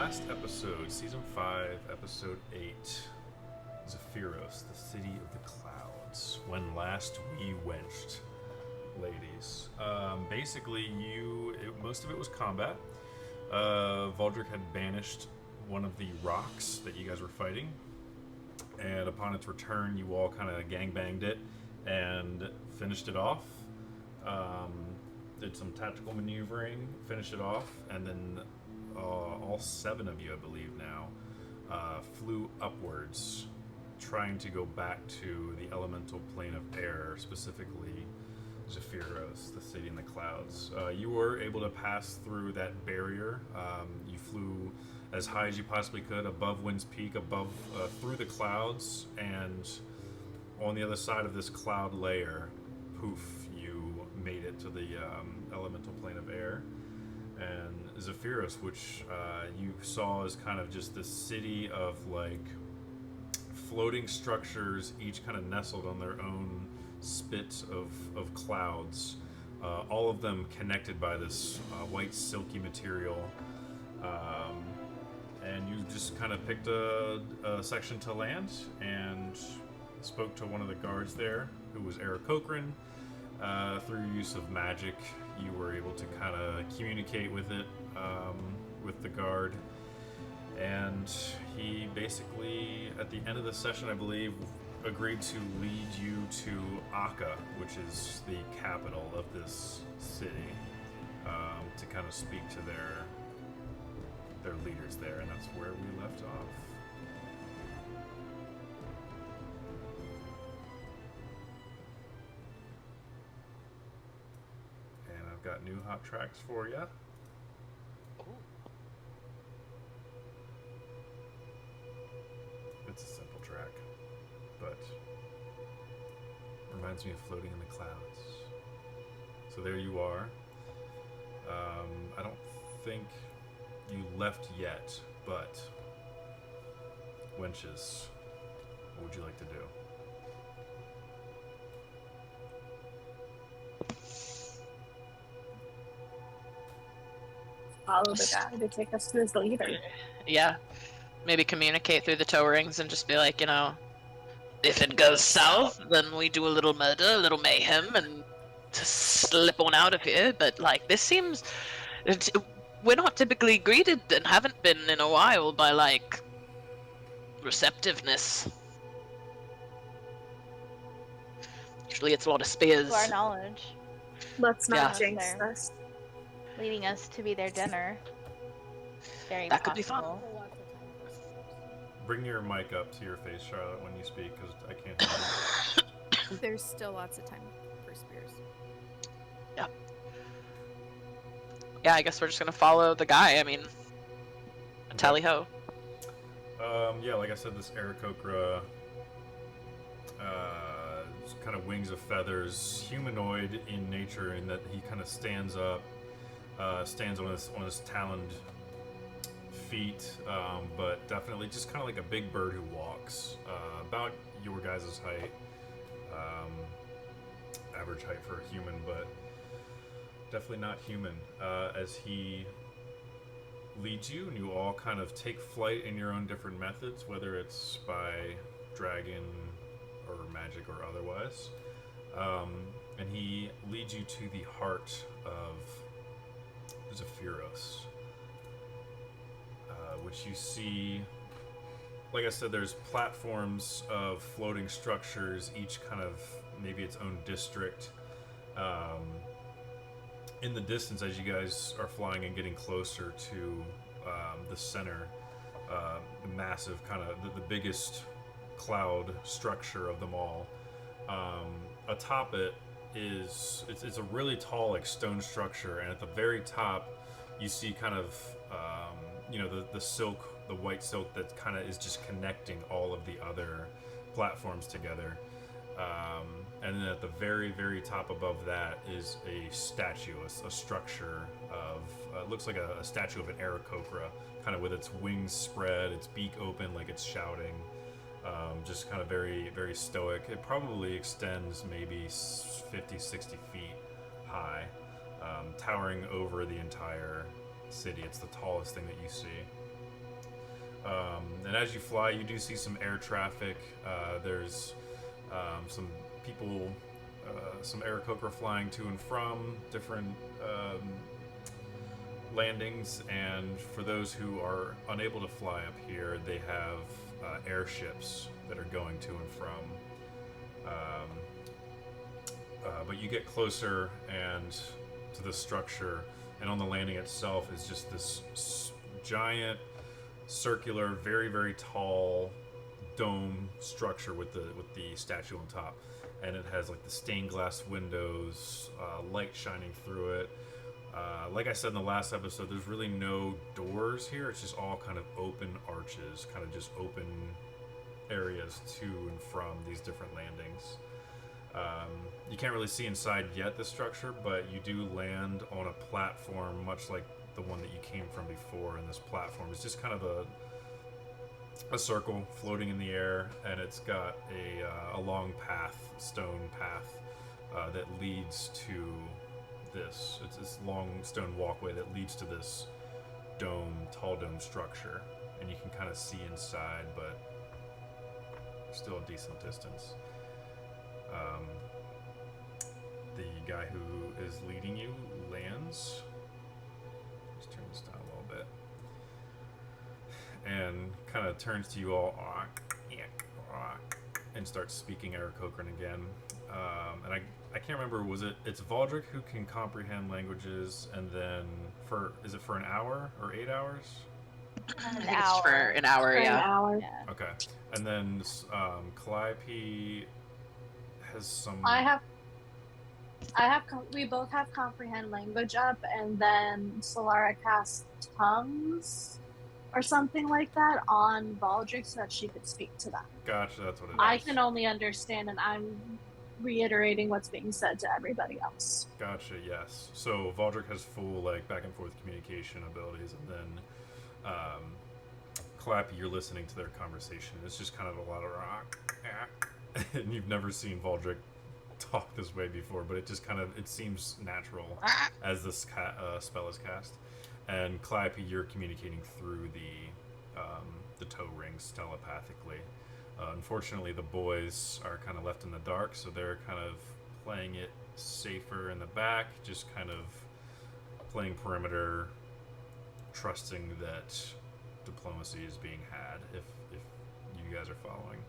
last episode, Season 5, Episode 8, Zephyros, the City of the Clouds. When last we wenched, ladies. Basically, most of it was combat. Valdric had banished one of the rocks that you guys were fighting, and upon its return, you all kind of gangbanged it and finished it off. Did some tactical maneuvering, finished it off, and then all 7 of you, I believe now, flew upwards, trying to go back to the elemental plane of air, specifically Zephyros, the city in the clouds. You were able to pass through that barrier. You flew as high as you possibly could, above Wind's Peak, through the clouds, and on the other side of this cloud layer, poof, you made it to the elemental plane of air. And Zephyros, which you saw as kind of just this city of like floating structures, each kind of nestled on their own spit of clouds, all of them connected by this white silky material. And you just kind of picked a section to land and spoke to one of the guards there, who was Eric Cochran. Through use of magic, you were able to kind of communicate with it, with the guard. And he basically, at the end of the session, I believe, agreed to lead you to Akka, which is the capital of this city, to kind of speak to their leaders there, and that's where we left off. And I've got new hot tracks for you. It's a simple track, but reminds me of floating in the clouds. So there you are. I don't think you left yet, but Wenches, what would you like to do? Follow the guy to take us to his leader. Yeah. Maybe communicate through the toe rings and just be like, if it goes south, then we do a little murder, a little mayhem, and to slip on out of here. But, this seems... We're not typically greeted and haven't been in a while by, receptiveness. Usually it's a lot of spears. To our knowledge. Let's not Yeah. jinx There. us. Leading us to be their dinner. Very That could be fun. possible. Bring your mic up to your face, Charlotte, when you speak, because I can't hear you. There's still lots of time for spears. Yeah, I guess we're just gonna follow the guy. Tally ho. Yeah, like I said, this Aarakocra, kind of wings of feathers, humanoid in nature, in that he kind of stands up, stands on his taloned feet, but definitely just kind of like a big bird who walks, about your guys' height, average height for a human, but definitely not human, as he leads you, and you all kind of take flight in your own different methods, whether it's by dragon or magic or otherwise. And he leads you to the heart of Zephyros, which you see, like I said, there's platforms of floating structures, each kind of maybe its own district. In the distance, as you guys are flying and getting closer to the center, the massive kind of the biggest cloud structure of them all, atop it it's a really tall, like, stone structure, and at the very top you see kind of the silk, the white silk that kind of is just connecting all of the other platforms together. And then at the very, very top above that is a statue, a structure of, it looks like a statue of an Aarakocra, kind of with its wings spread, its beak open like it's shouting, just kind of very, very stoic. It probably extends maybe 50, 60 feet high, towering over the entire city. It's the tallest thing that you see. And as you fly, you do see some air traffic. There's some people, some Aarakocra flying to and from different landings. And for those who are unable to fly up here, they have airships that are going to and from. But you get closer and to the structure, and on the landing itself is just this giant, circular, very very tall dome structure with the statue on top, and it has like the stained glass windows, light shining through it. Like I said in the last episode, there's really no doors here. It's just all kind of open arches, kind of just open areas to and from these different landings. You can't really see inside yet the structure, but you do land on a platform much like the one that you came from before. And this platform is just kind of a circle floating in the air, and it's got a long path, stone path, that leads to this. It's this long stone walkway that leads to this tall dome structure, and you can kind of see inside, but still a decent distance. The guy who is leading you lands. Let's turn this down a little bit. And kind of turns to you all and starts speaking Aarakocran again. And I can't remember, it's Valdric who can comprehend languages, and then is it for an hour or 8 hours? I think it's for an hour, For yeah. an hour. Yeah. Okay. And then Calliope has some... We both have comprehend language up, and then Solara cast tongues or something like that on Baldric so that she could speak to them. Gotcha, that's what it is. I can only understand, and I'm reiterating what's being said to everybody else. Gotcha, yes. So Valdric has full back and forth communication abilities, and then Calliope, you're listening to their conversation. It's just kind of a lot of rock, and you've never seen Valdric talk this way before, but it just kind of seems natural as this spell is cast. And Calliope, you're communicating through the toe rings telepathically. Unfortunately, the boys are kind of left in the dark, so they're kind of playing it safer in the back, just kind of playing perimeter, trusting that diplomacy is being had. If you guys are following,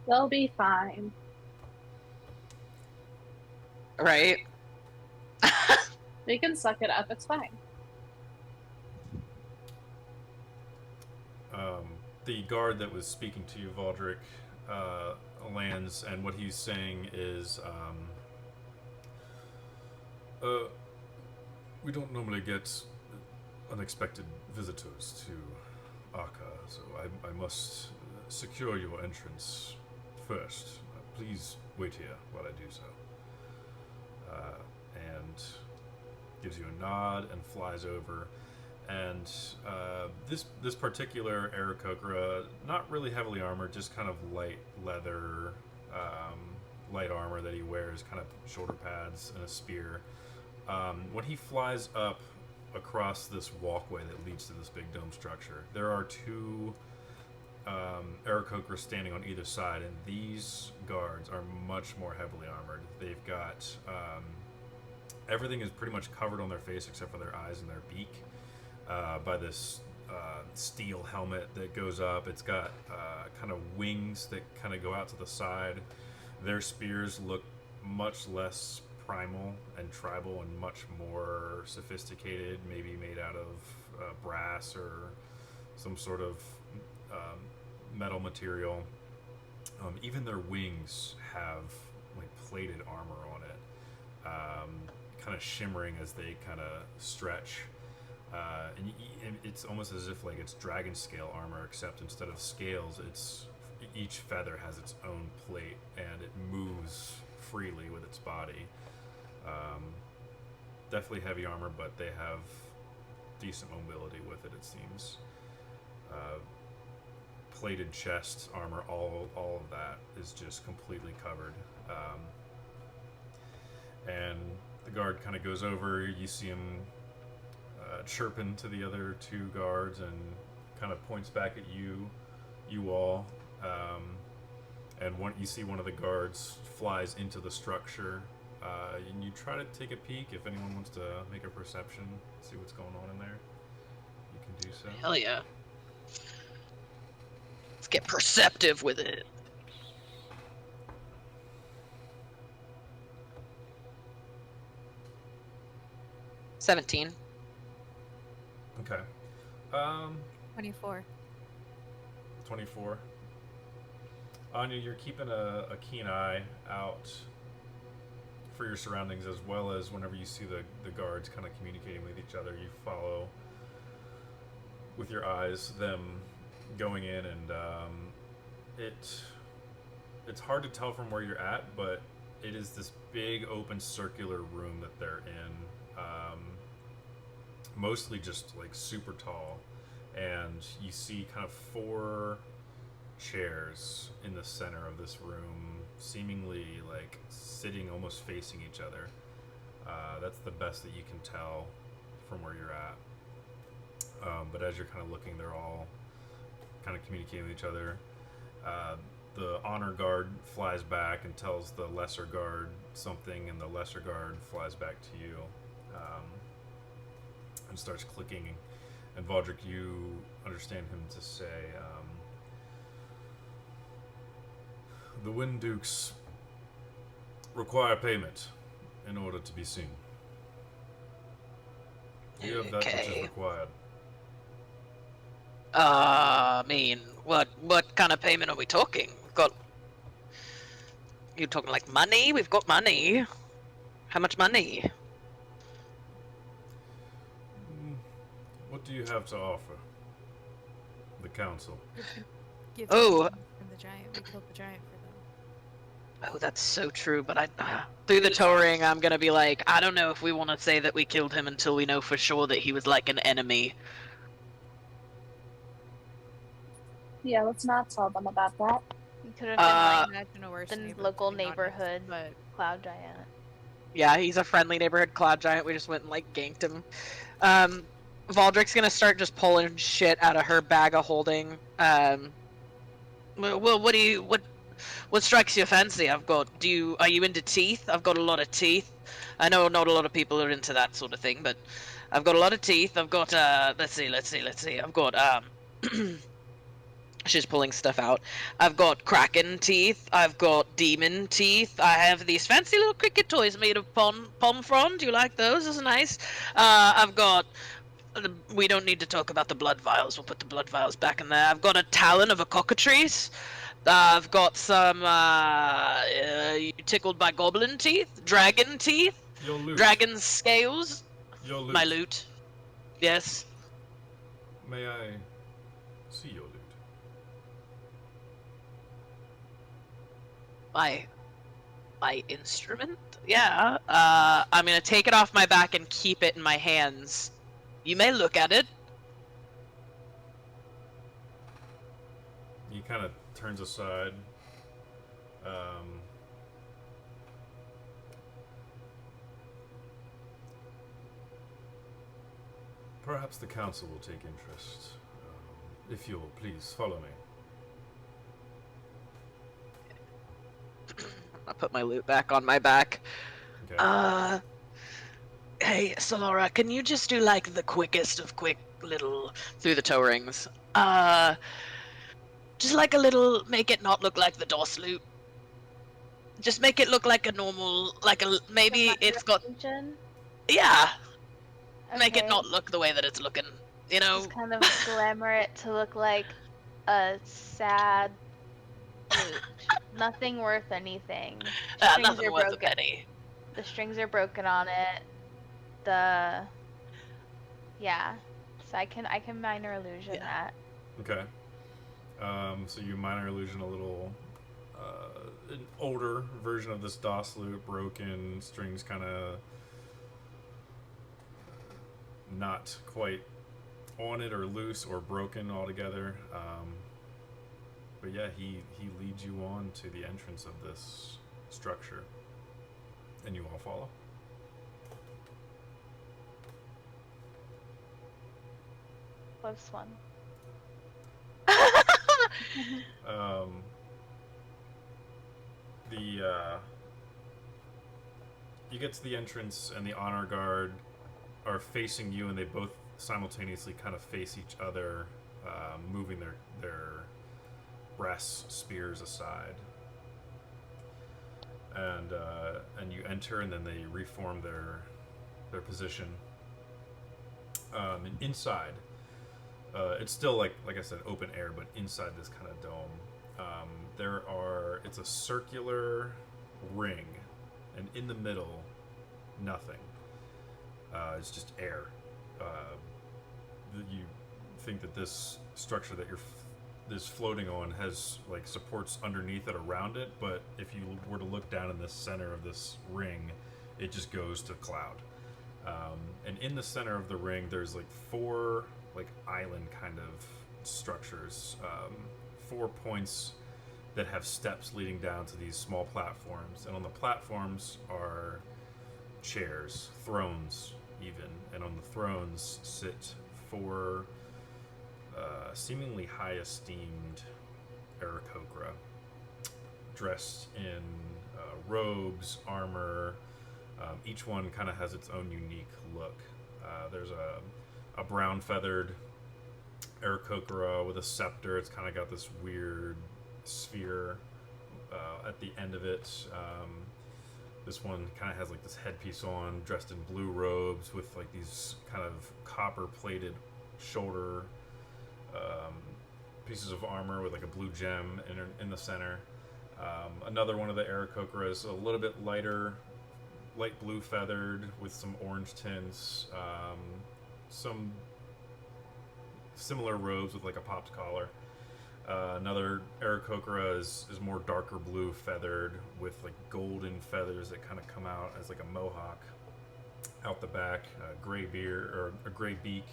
They'll be fine. Right? They can suck it up. It's fine. The guard that was speaking to you, Valdric, lands, and what he's saying is, we don't normally get unexpected visitors to Arca, so I must secure your entrance first. Please wait here while I do so. And gives you a nod and flies over. And this particular Aarakocra, not really heavily armored, just kind of light leather, light armor that he wears, kind of shoulder pads and a spear. When he flies up across this walkway that leads to this big dome structure, there are two Aarakocra standing on either side, and these guards are much more heavily armored. They've got everything is pretty much covered on their face except for their eyes and their beak by this steel helmet that goes up. It's got kind of wings that kind of go out to the side. Their spears look much less primal and tribal and much more sophisticated, maybe made out of brass or some sort of metal material. Even their wings have plated armor on it, kind of shimmering as they kind of stretch. And it's almost as if it's dragon scale armor, except instead of scales, each feather has its own plate and it moves freely with its body. Definitely heavy armor, but they have decent mobility with it, it seems. Plated chest armor, all of that is just completely covered. And the guard kind of goes over. You see him chirping to the other two guards and kind of points back at you all, and you see one of the guards flies into the structure, and you try to take a peek. If anyone wants to make a perception, see what's going on in there, you can do so. Hell yeah. Let's get perceptive with it. $17. Okay. 24. 24. Anya, you're keeping a keen eye out for your surroundings, as well as whenever you see the guards kind of communicating with each other, you follow with your eyes them going in, and it's hard to tell from where you're at, but it is this big open circular room that they're in, mostly just like super tall, and you see kind of 4 chairs in the center of this room, seemingly like sitting almost facing each other. That's the best that you can tell from where you're at. But as you're kind of looking, they're all kind of communicating with each other. The honor guard flies back and tells the lesser guard something, and the lesser guard flies back to you, and starts clicking. And Valdrick, you understand him to say, the Wind Dukes require payment in order to be seen. You have that which is required. I mean, what kind of payment are we talking? You talking like money? We've got money. How much money? What do you have to offer the council? Give Oh. them from the giant. We killed the giant for them. Oh, that's so true, but through the toe ring, I'm gonna be like, I don't know if we want to say that we killed him until we know for sure that he was like an enemy. Yeah, let's not tell them about that. You could have been Imagine a worse like neighbor, the local to be honest, neighborhood but cloud giant. Yeah, he's a friendly neighborhood cloud giant. We just went and like ganked him. Valdrick's gonna start just pulling shit out of her bag of holding. Well, what strikes your fancy? Are you into teeth? I've got a lot of teeth. I know not a lot of people are into that sort of thing, but I've got a lot of teeth. I've got let's see. I've got she's pulling stuff out. I've got kraken teeth. I've got demon teeth. I have these fancy little cricket toys made of palm frond. Do you like those? Those are nice. I've got. We don't need to talk about the blood vials. We'll put the blood vials back in there. I've got a talon of a cockatrice. I've got some tickled by goblin teeth, dragon teeth, Your loot. dragon scales. Your loot. My loot. Yes. May I see your loot? My instrument? Yeah. I'm gonna take it off my back and keep it in my hands. You may look at it. He kind of turns aside. Perhaps the council will take interest. If you'll please follow me. I'll put my loot back on my back. Okay. Hey, Solara, can you just do like the quickest of quick little through the toe rings? Just like a little, make it not look like the DOS loot. Just make it look like a normal, maybe it's got, yeah. Make it not look the way that it's looking, you know? Just kind of glamour it to look like a sad loot. Nothing worth anything. Strings Nothing are worth a broken. penny. The strings are broken on it. Yeah. So I can minor illusion that. Okay. So you minor illusion a little, an older version of this DOS loop, broken, strings kind of not quite on it or loose or broken altogether. But yeah, he leads you on to the entrance of this structure, and you all follow. Close one. You get to the entrance, and the honor guard are facing you, and they both simultaneously kind of face each other, moving their brass spears aside. And you enter, and then they reform their position. And inside, it's still like I said, open air, but inside this kind of dome, it's a circular ring, and in the middle, nothing. It's just air. You think that this structure that is floating on has like supports underneath it around it, but if you were to look down in the center of this ring, it just goes to cloud. And in the center of the ring, there's like 4 like island kind of structures, 4 points that have steps leading down to these small platforms, and on the platforms are chairs, thrones even, and on the thrones sit 4 seemingly high esteemed Aarakocra, dressed in robes, armor. Each one kind of has its own unique look. There's a brown feathered Aarakocra with a scepter. It's kind of got this weird sphere at the end of it. This one kind of has like this headpiece on, dressed in blue robes with like these kind of copper plated shoulder pieces of armor with like a blue gem in the center. Another one of the Aarakocra is a little bit lighter, light blue feathered with some orange tints, some similar robes with like a popped collar. Another Aarakocra is more darker blue feathered with like golden feathers that kind of come out as like a mohawk out the back, gray beard or a gray beak,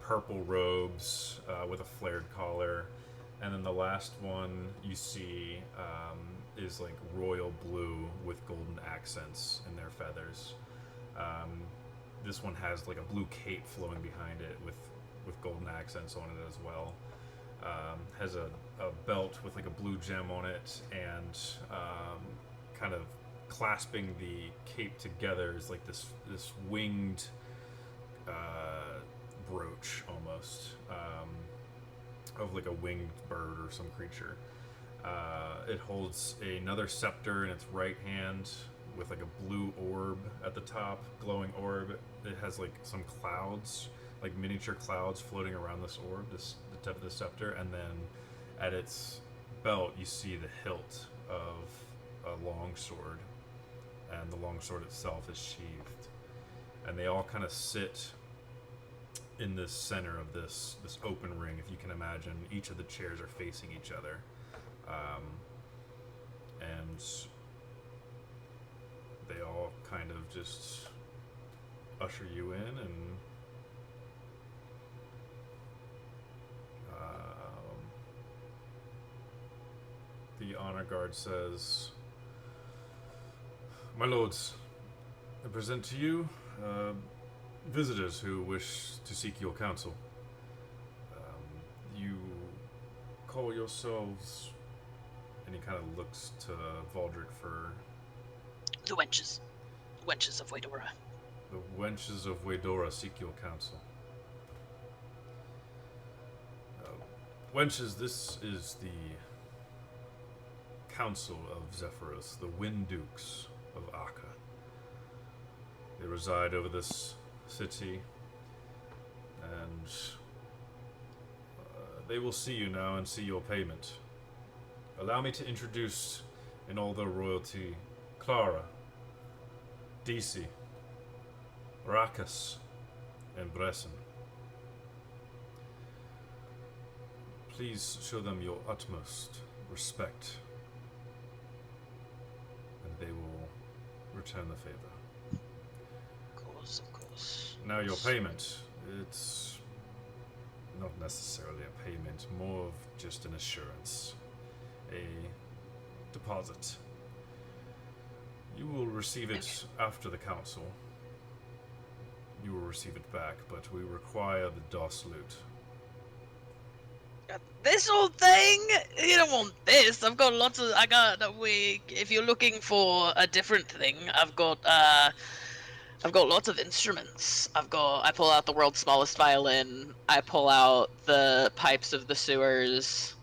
purple robes with a flared collar, and then the last one you see is like royal blue with golden accents in their feathers. This one has like a blue cape flowing behind it with golden accents on it as well. Has a belt with like a blue gem on it, and kind of clasping the cape together is like this winged brooch almost, of like a winged bird or some creature. It holds another scepter in its right hand with like a blue orb at the top, glowing orb. It has like some clouds, like miniature clouds floating around this orb, the tip of the scepter, and then at its belt you see the hilt of a longsword, and the longsword itself is sheathed. And they all kind of sit in this center of this open ring. If you can imagine, each of the chairs are facing each other, and they all kind of just usher you in, and the honor guard says, "My lords, I present to you visitors who wish to seek your counsel. You call yourselves," and he kind of looks to Valdric for The Wenches. The Wenches of Waydora. "The Wenches of Waydora seek your counsel. Wenches, this is the Council of Zephyros, the Wind Dukes of Akka. They reside over this city, and they will see you now and see your payment. Allow me to introduce, in all their royalty, Clara, Disi, Rakas, and Bresson. Please show them your utmost respect, and they will return the favor. Of course. Now your payment, it's not necessarily a payment, more of just an assurance, a deposit. You will receive it after the council. You will receive it back, but we require the DOS loot. This old thing? You don't want this. I've got lots of. If you're looking for a different thing, I've got lots of instruments. I pull out the world's smallest violin. I pull out the pipes of the sewers.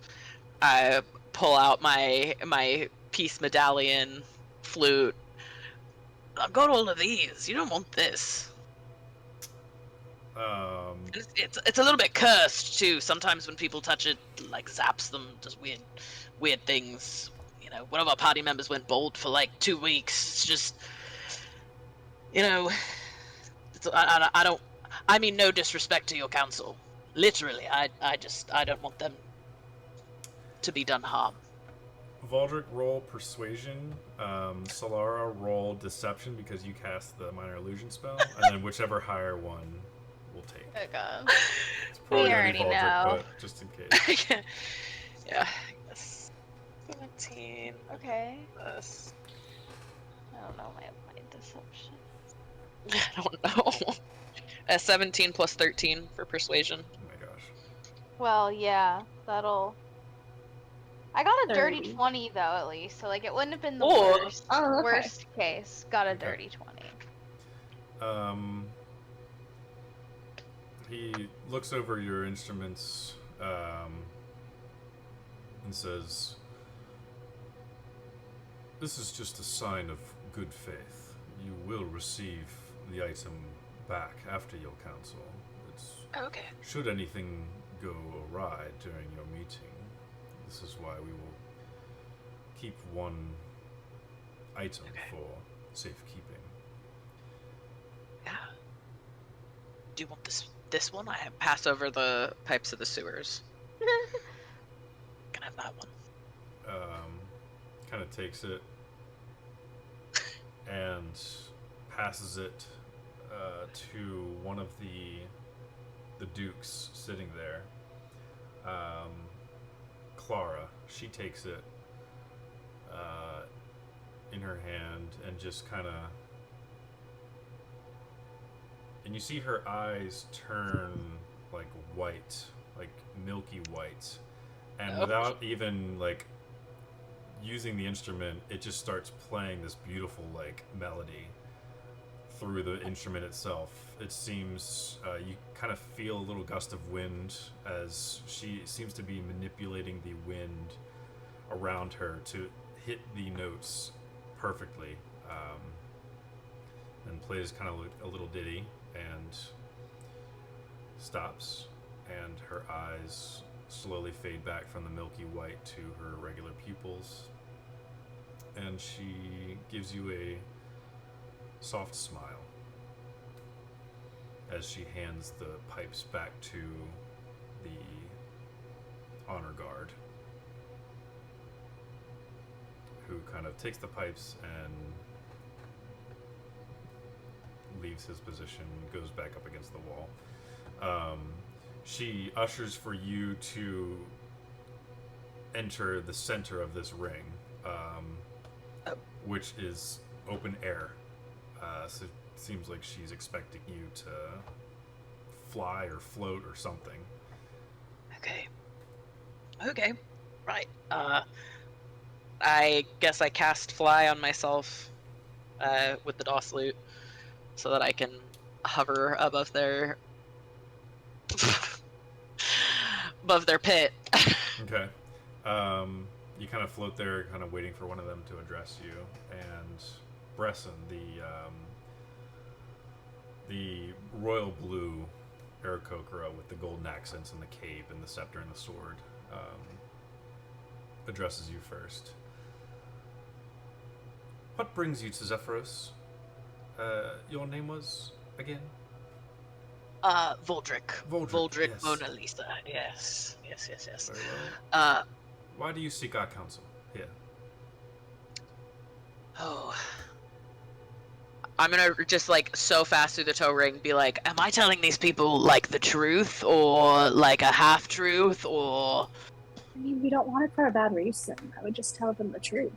I pull out my peace medallion, flute. I've got all of these. You don't want this. It's a little bit cursed too. Sometimes when people touch it, like zaps them, does weird things. You know, one of our party members went bald for like 2 weeks. It's just, you know, I don't. I mean, no disrespect to your council. Literally, I don't want them to be done harm. Valdric, roll persuasion. Solara, roll deception because you cast the minor illusion spell, and then whichever higher one will take. Oh god. It's probably We gonna already be Valdric, know. but just in case. Yeah. 17. Okay. Plus. I don't know my deception. I don't know. 17 plus 13 for persuasion. Oh my gosh. Well, yeah, that'll. I got a dirty 30. 20 though, at least, so like it wouldn't have been the Oh. worst. Oh, okay. Worst case, got a Okay. dirty 20. He looks over your instruments and says, "This is just a sign of good faith. You will receive the item back after your council. It's, Okay. should anything go awry during your meeting, this is why we will keep one item Okay. for safekeeping." Yeah. Do you want this one? I pass over the pipes of the sewers. Can I have that one? Kind of takes it and passes it to one of the dukes sitting there. Clara, she takes it in her hand and just kind of, and you see her eyes turn like white, like milky white, and Oh. without even like using the instrument, it just starts playing this beautiful like melody through the instrument itself. It seems you kind of feel a little gust of wind as she seems to be manipulating the wind around her to hit the notes perfectly, and plays kind of a little ditty and stops, and her eyes slowly fade back from the milky white to her regular pupils, and she gives you a soft smile as she hands the pipes back to the honor guard, who kind of takes the pipes and leaves his position, goes back up against the wall. She ushers for you to enter the center of this ring, which is open air. So it seems like she's expecting you to fly or float or something. Okay. Right. I guess I cast fly on myself with the DOS loot so that I can hover above their pit. Okay. You kind of float there, kind of waiting for one of them to address you. And Bresson, the royal blue Aarakocra with the golden accents and the cape and the scepter and the sword, addresses you first. What brings you to Zephyros? Your name was again? Voldric. Voldric, yes. Mona Lisa. Yes. Very well. Uh, Why do you seek our counsel here? oh. I'm gonna just like so fast through the toe ring be like, am I telling these people like the truth or like a half truth or I mean, we don't want it for a bad reason. I would just tell them the truth.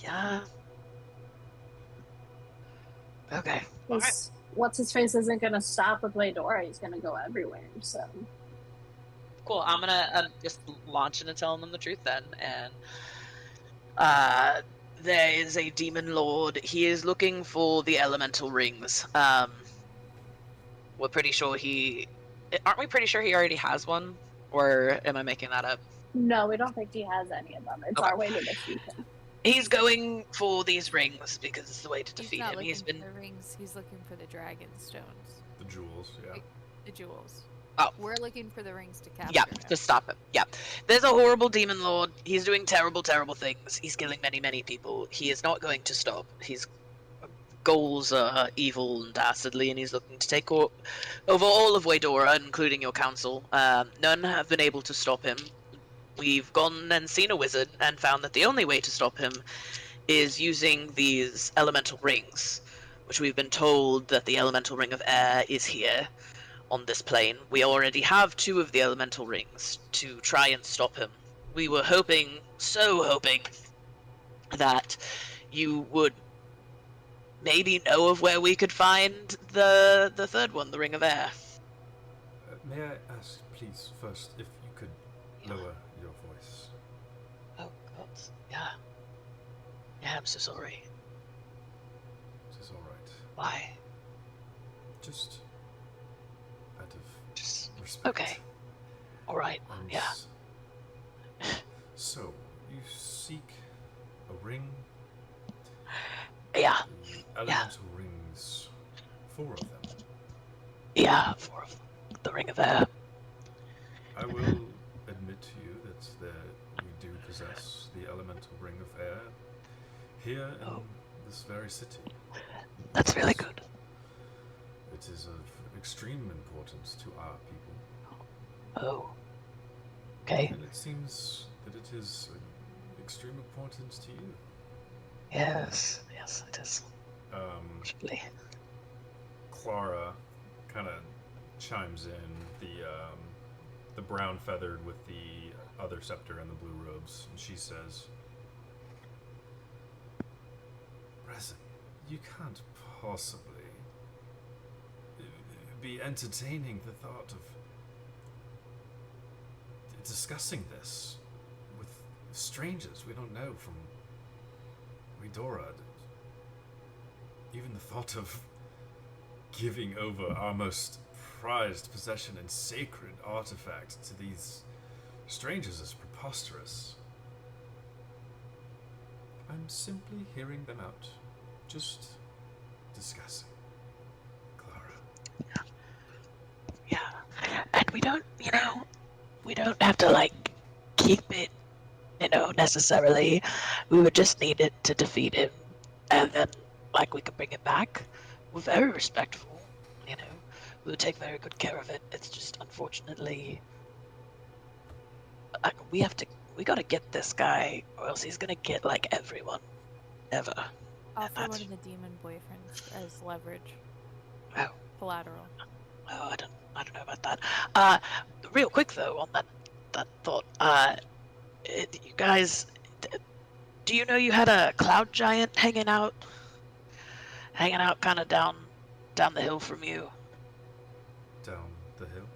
yeah. Okay. What's his face isn't gonna stop with Waydora. He's gonna go everywhere. So Cool. I'm gonna just launch into telling them the truth then, and there is a demon lord. He is looking for the elemental rings. We're pretty sure aren't we pretty sure he already has one, or am I making that up? No, we don't think he has any of them. It's Okay. our way to defeat him. He's going for these rings because it's the way to He's defeat not him. looking He's been for the rings. He's looking for the dragon stones. The jewels, yeah. The jewels. Oh. We're looking for the rings to capture Yeah, him. to stop him. Yeah. There's a horrible demon lord. He's doing terrible, terrible things. He's killing many, many people. He is not going to stop. His goals are evil and dastardly, and he's looking to take over all of Waydora, including your council. None have been able to stop him. We've gone and seen a wizard and found that the only way to stop him is using these elemental rings, which we've been told that the elemental ring of air is here on this plane. We already have 2 of the elemental rings to try and stop him. We were hoping, so hoping, that you would maybe know of where we could find the third one, the ring of air. May I ask, please, first, if you could lower your voice? Oh, God. Yeah. Yeah, I'm so sorry. It is all right. Why? Just out of Just... respect. Okay. All right. And Yeah. So, you seek a ring? Yeah. The elemental rings. 4 of them. Yeah, for the ring of air. I will admit to you that we do possess the elemental ring of air here in this very city. That's really good. It is of extreme importance to our people. Oh. Okay. And it seems that it is of extreme importance to you. Yes, it is. Actually. Clara kind of chimes in, the brown feathered with the other scepter and the blue robes, and she says, Resin, you can't possibly be entertaining the thought of discussing this with strangers we don't know from Waydora. Even the thought of giving over our most prized possession and sacred artifact to these strangers is preposterous. I'm simply hearing them out. Just discussing. Clara. Yeah. And we don't have to, keep it, necessarily. We would just need it to defeat him. And then, we could bring it back. We're very respectful, We would take very good care of it. It's just, unfortunately, we gotta get this guy, or else he's gonna get, everyone. Ever. Offer one of the demon boyfriends as leverage. Oh. Collateral. Oh, I don't know about that. Real quick though, on that thought, you guys, do you know you had a cloud giant hanging out kind of down the hill from you? Down the hill?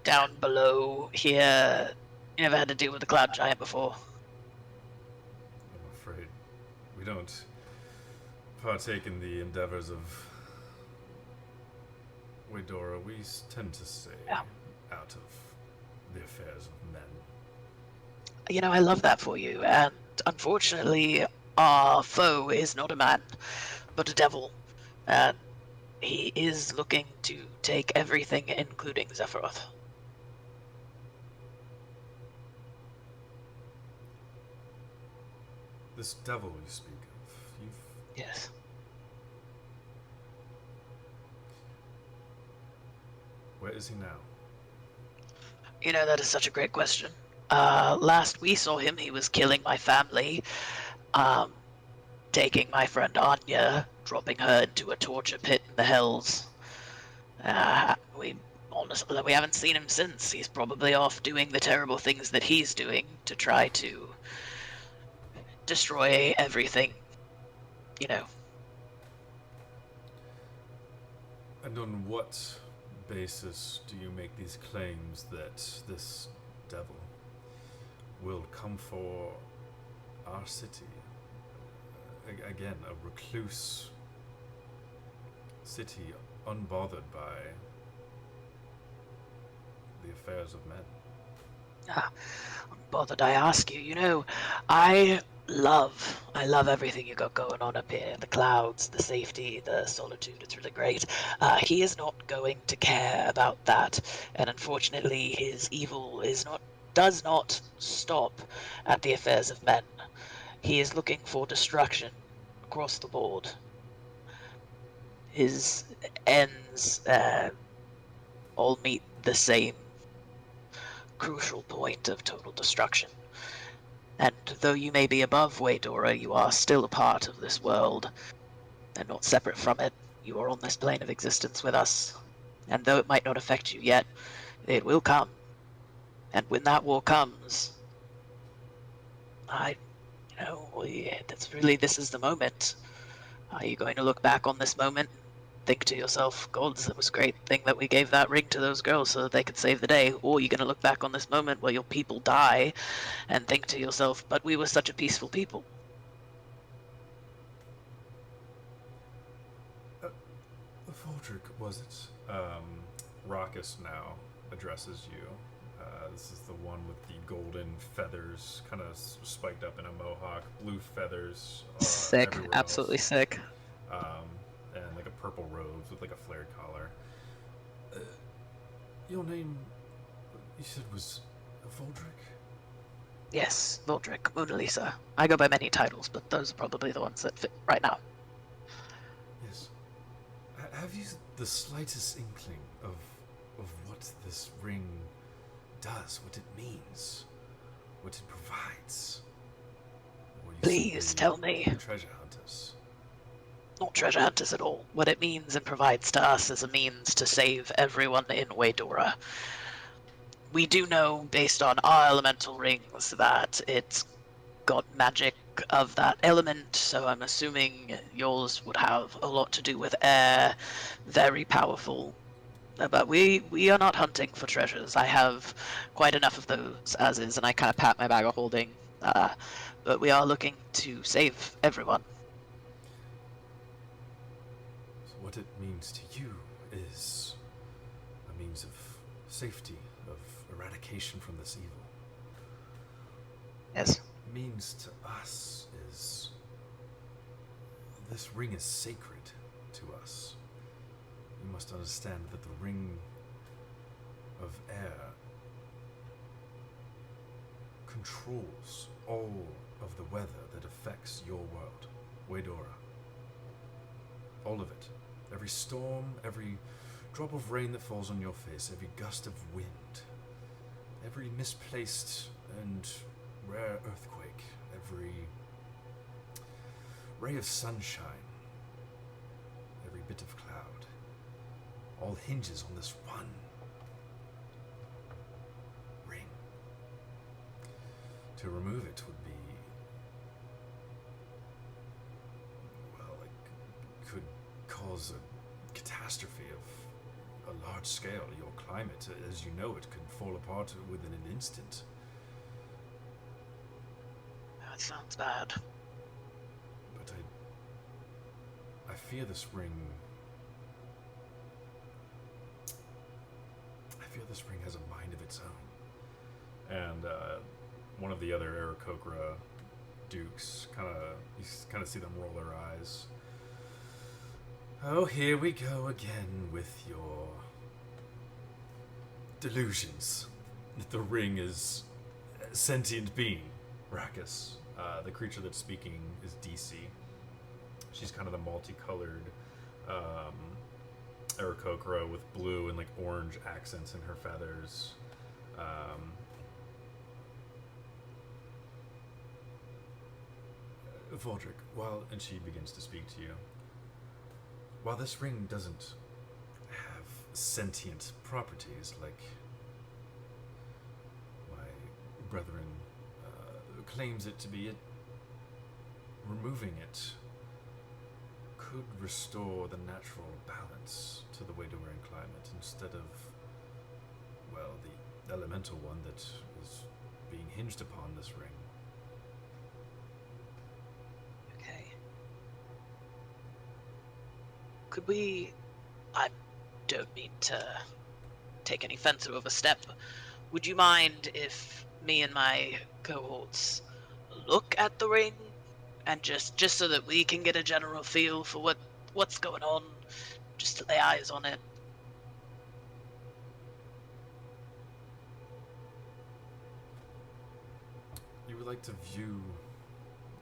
Down below here. You never had to deal with a cloud giant before? I'm afraid we don't partake in the endeavors of Waydora. We tend to stay out of the affairs of men. I love that for you, and unfortunately, our foe is not a man, but a devil, and he is looking to take everything, including Zephyroth. This devil you speak of, Yes. where is he now? That is such a great question. Last we saw him, he was killing my family, taking my friend Anya, dropping her into a torture pit in the hells. We haven't seen him since. He's probably off doing the terrible things that he's doing to try to destroy everything, And on what basis do you make these claims that this devil will come for our city? Again, a recluse city unbothered by the affairs of men. Bothered I ask you, I love everything you got going on up here. The clouds, the safety, the solitude, it's really great. He is not going to care about that, and unfortunately his evil does not stop at the affairs of men. He is looking for destruction across the board. His ends all meet the same crucial point of total destruction. And though you may be above Waydora, you are still a part of this world, and not separate from it. You are on this plane of existence with us. And though it might not affect you yet, it will come. And when that war comes, this is the moment. Are you going to look back on this moment and think to yourself, gods, it was a great thing that we gave that ring to those girls so that they could save the day? Or you're going to look back on this moment where your people die and think to yourself, but we were such a peaceful people. Voldrick, was it? Raucous now addresses you. This is the one with the golden feathers, kind of spiked up in a mohawk, blue feathers. Sick, everywhere absolutely else. sick. And like a purple robes with like a flared collar. Your name, you said, was Voldrick? Yes, Voldrick, Mona Lisa. I go by many titles, but those are probably the ones that fit right now. Yes. Have you the slightest inkling of what this ring does, what it means, what it provides? Or you Please simply tell me. Treasure hunters. Not treasure hunters at all. What it means and provides to us is a means to save everyone in Waydora. We do know, based on our elemental rings, that it's got magic of that element, so I'm assuming yours would have a lot to do with air, very powerful. But we are not hunting for treasures. I have quite enough of those as is, and I kind of pat my bag of holding. But we are looking to save everyone. So what it means to you is a means of safety, of eradication from this evil. Yes. Means to us is this ring is sacred to us. You must understand that the ring of air controls all of the weather that affects your world, Waydora. All of it. Every storm, every drop of rain that falls on your face, every gust of wind, every misplaced and rare earthquake, every ray of sunshine, every bit of cloud, all hinges on this one ring. To remove it would be, well, it could cause a catastrophe of a large scale. Your climate, as you know, it could fall apart within an instant. That sounds bad. But I fear this ring. I fear this ring has a mind of its own. And one of the other Aarakocra dukes you kind of see them roll their eyes. Oh, here we go again with your delusions that the ring is a sentient being, Raucous. The creature that's speaking is DC. She's kind of the multicolored Aarakocra with blue and like orange accents in her feathers. Voldrick, and she begins to speak to you. While this ring doesn't have sentient properties like my brethren claims it to be, removing it could restore the natural balance to the Waydoran climate instead of, well, the elemental one that is being hinged upon this ring. Okay. Could we... I don't mean to take any offense or overstep. Would you mind if me and my cohorts look at the ring and just so that we can get a general feel for what's going on, just to lay eyes on it? You would like to view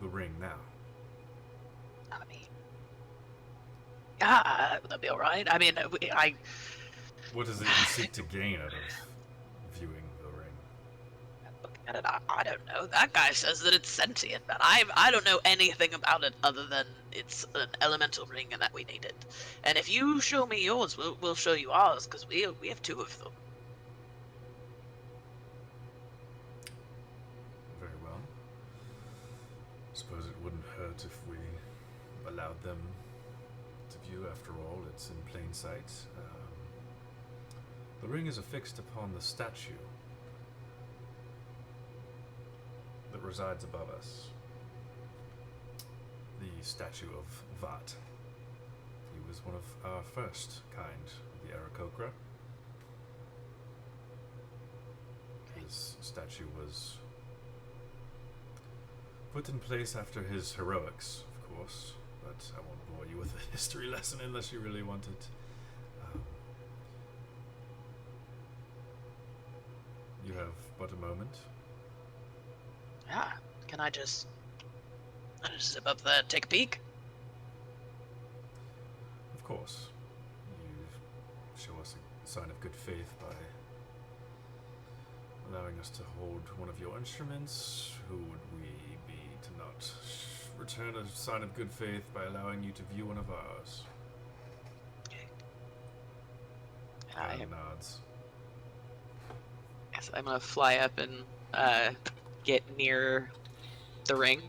the ring now? I mean, yeah, that'd be all right. I mean, What does it you seek to gain out of viewing the ring? looking at it, I don't know. That guy says that it's sentient, but I don't know anything about it other than it's an elemental ring and that we need it. And if you show me yours, we'll show you ours, because we have two of them. Very well. Suppose it wouldn't hurt if we allowed them to view. After all, it's in plain sight. The ring is affixed upon the statue that resides above us. The statue of Vat. He was one of our first kind, the Aarakocra. His statue was put in place after his heroics, of course, but I won't bore you with a history lesson unless you really want it. You have but a moment. Yeah, can I just zip up there, take a peek? Of course. You show us a sign of good faith by allowing us to hold one of your instruments. Who would we be to not return a sign of good faith by allowing you to view one of ours? And nods. Yes, I'm gonna fly up and get near the ring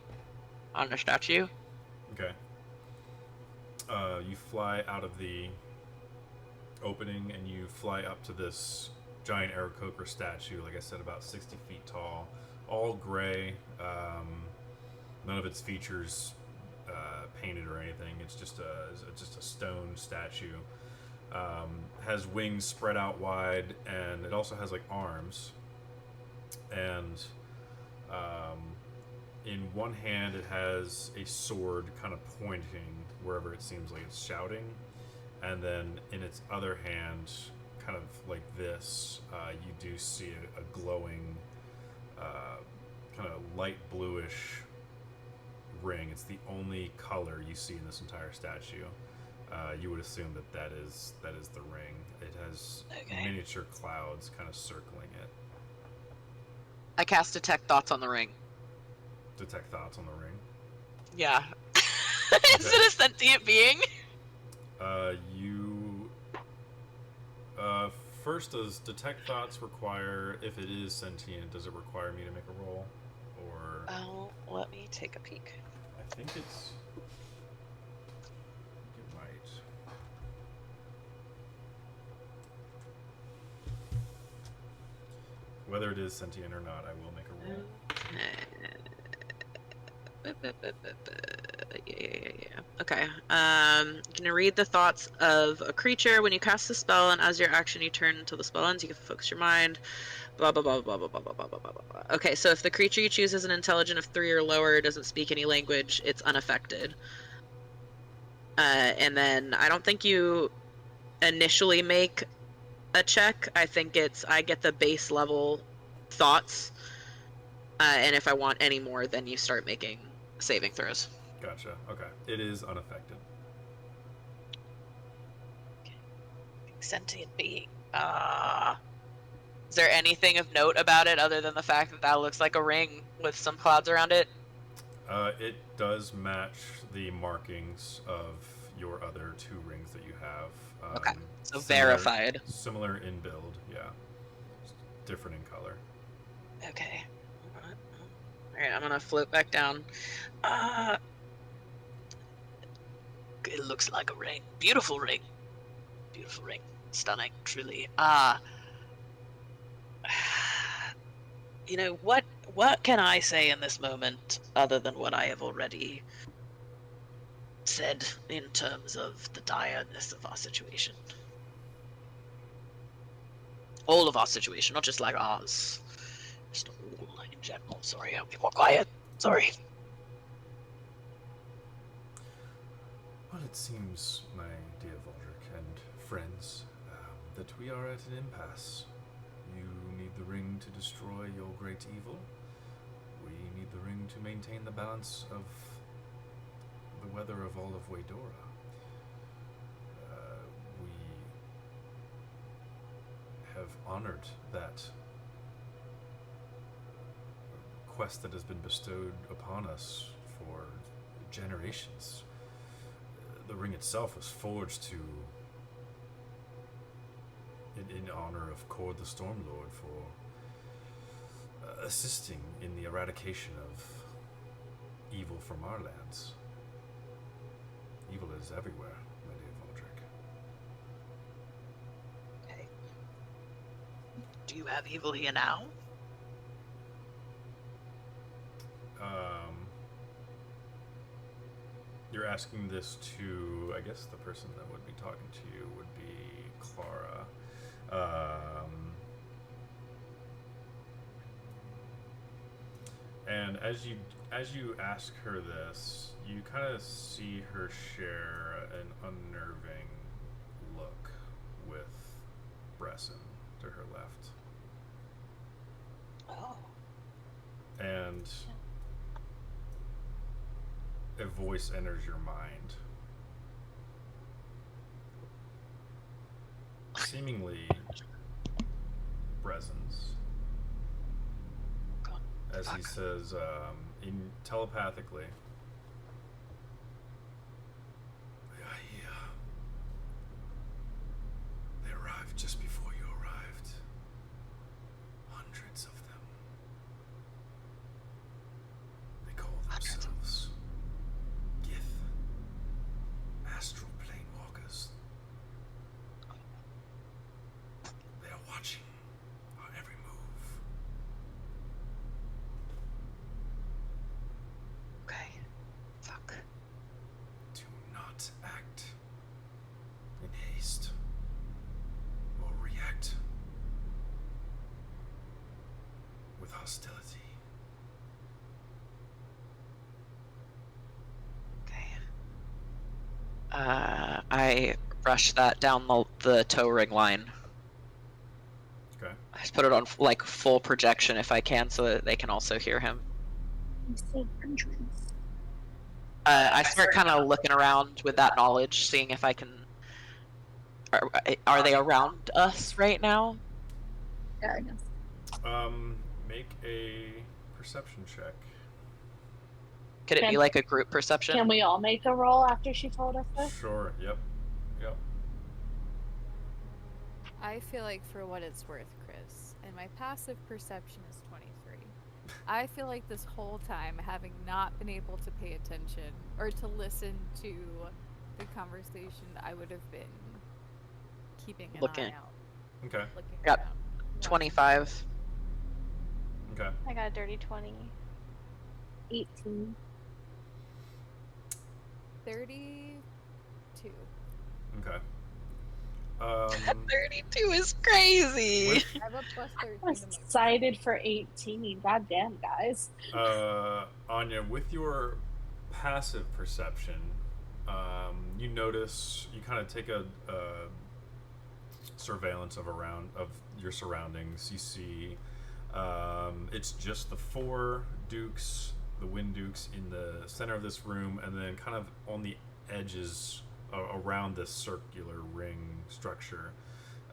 on the statue. Okay. You fly out of the opening and you fly up to this giant Aarakocra statue, like I said, about 60 feet tall, all gray, none of its features painted or anything. It's just a stone statue. Has wings spread out wide, and it also has like arms. And in one hand, it has a sword kind of pointing wherever it seems like it's shouting, and then in its other hand, kind of like this, you do see a glowing, kind of light bluish ring. It's the only color you see in this entire statue. You would assume that is the ring. It has miniature clouds kind of circling it. I cast Detect Thoughts on the ring. Detect thoughts on the ring. Yeah. Is it a sentient being? First, does Detect Thoughts require, if it is sentient, does it require me to make a roll? Or... Oh, let me take a peek. I think it's... It might. Whether it is sentient or not, I will make a roll. Yeah. Okay. Can you read the thoughts of a creature when you cast the spell, and as your action you turn until the spell ends, you can focus your mind. Blah blah blah blah blah blah blah blah blah blah blah. Okay, so if the creature you choose is an intelligence of 3 or lower, doesn't speak any language, it's unaffected. And then I don't think you initially make a check. I think I get the base level thoughts, and if I want any more, then you start making saving throws. Gotcha. Okay. It is unaffected. Sentient being. Is there anything of note about it other than the fact that looks like a ring with some clouds around it? It does match the markings of your other 2 rings that you have. Okay, so similar, verified. Similar in build, yeah. Just different in color. Okay. Alright, I'm gonna float back down. It looks like a ring. Beautiful ring. Beautiful ring. Stunning, truly. You know, what can I say in this moment other than what I have already said in terms of the direness of our situation? All of our situation, not just like ours. Just all in general. Sorry, I'll be more quiet. Sorry. Well, it seems, my dear Valdric and friends, that we are at an impasse. You need the ring to destroy your great evil. We need the ring to maintain the balance of the weather of all of Waydora. We have honored that quest that has been bestowed upon us for generations. The ring itself was forged in honor of Cord the Stormlord for assisting in the eradication of evil from our lands. Evil is everywhere, my dear Valdric. Okay. Do you have evil here now? You're asking this to, I guess the person that would be talking to you would be Clara. And as you ask her this, you kind of see her share an unnerving look with Bresson to her left. Oh. And a voice enters your mind. Seemingly Bresson's. As he says, telepathically, they arrived just before you arrived. Hundreds of them. They call themselves Gith, astral planewalkers. They are watching our every move. Okay. Fuck. Do not act in haste or react with hostility. Okay. I rush that down the toe ring line. Okay. I just put it on like full projection if I can, so that they can also hear him. I start kind of looking around with that knowledge, seeing if I can. Are they around us right now? Yeah, I guess. Make a perception check. Could it be like a group perception? Can we all make a roll after she told us this? Sure. Yep. I feel like, for what it's worth, Chris, and my passive perception is 23. I feel like this whole time, having not been able to pay attention or to listen to the conversation, I would have been keeping an eye out. Okay. Looking Got around. 25. Okay. I got a dirty 20. 18. 32. Okay. 32 is crazy. With, I have a plus 13 I'm to my excited for 18. God damn, guys. Anya, with your passive perception, you notice, you kind of take a surveillance of your surroundings. You see, it's just the four dukes, the wind dukes, in the center of this room, and then kind of on the edges around this circular ring structure.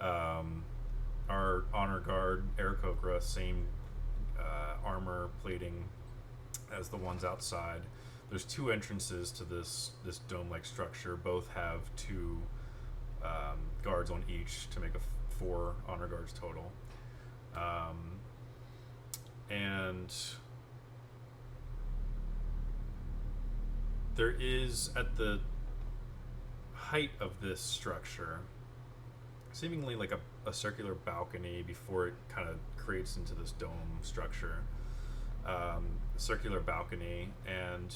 Our honor guard, Aarakocra, same armor plating as the ones outside. There's two entrances to this dome-like structure. Both have two guards on each to make four honor guards total. And there is, at the height of this structure, seemingly like a circular balcony before it kind of creates into this dome structure. Circular balcony, and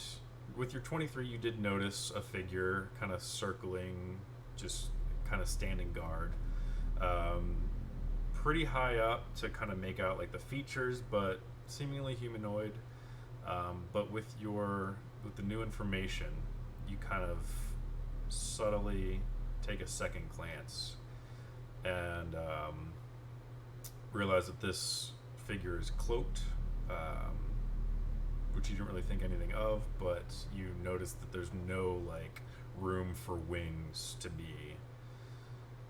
with your 23 you did notice a figure kind of circling, just kind of standing guard, pretty high up to kind of make out like the features, but seemingly humanoid. But with the new information, you kind of subtly take a second glance and realize that this figure is cloaked, which you didn't really think anything of, but you notice that there's no like room for wings to be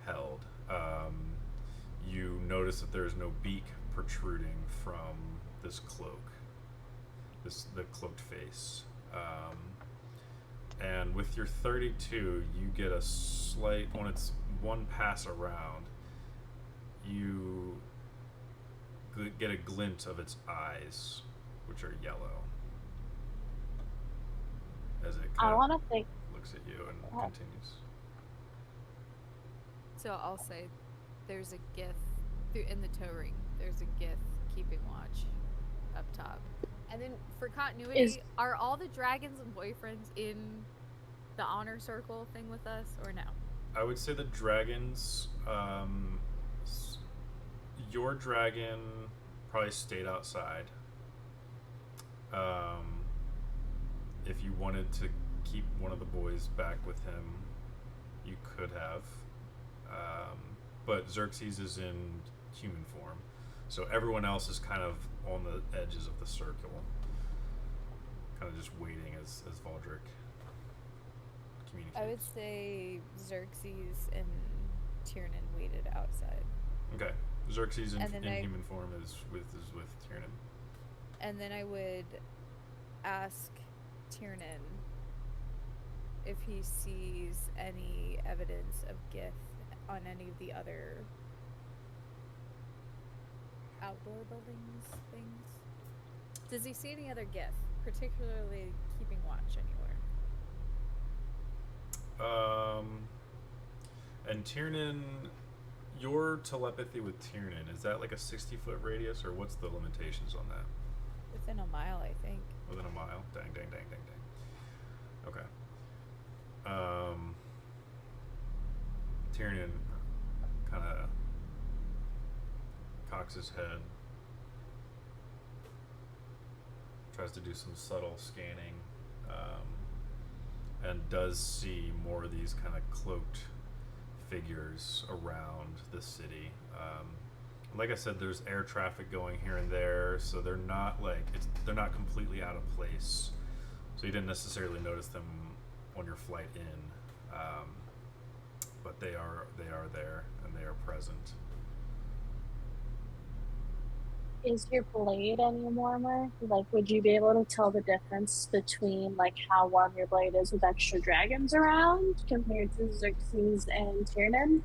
held. You notice that there's no beak protruding from this cloak, the cloaked face. And with your 32, you get a slight, when it's one pass around, you get a glint of its eyes, which are yellow, as it I kind want of to think. looks at you and Oh. continues. So I'll say there's a gith in the toe ring. There's a gith keeping watch up top. And then for continuity, are all the dragons and boyfriends in the honor circle thing with us or no? I would say the dragons, your dragon probably stayed outside. If you wanted to keep one of the boys back with him, you could have. But Xerxes is in human form, so everyone else is kind of on the edges of the circle, kind of just waiting as Valdric communicates. I would say Xerxes and Tiernan waited outside. Okay, Xerxes in And then human form is with Tiernan. And then I would ask Tiernan if he sees any evidence of Gith on any of the other outdoor buildings things. Does he see any other Gith, particularly keeping watch anywhere? And Tiernan, your telepathy with Tiernan, is that like a 60-foot radius, or what's the limitations on that? Within a mile, I think. Within a mile? Dang. Okay. Tiernan kind of cocks his head, tries to do some subtle scanning, and does see more of these kind of cloaked figures around the city. Like I said, there's air traffic going here and there, so they're not not completely out of place. So you didn't necessarily notice them on your flight in, but they are there and they are present. Is your blade any warmer? Like, would you be able to tell the difference between like how warm your blade is with extra dragons around compared to Xerxes and Tiernan?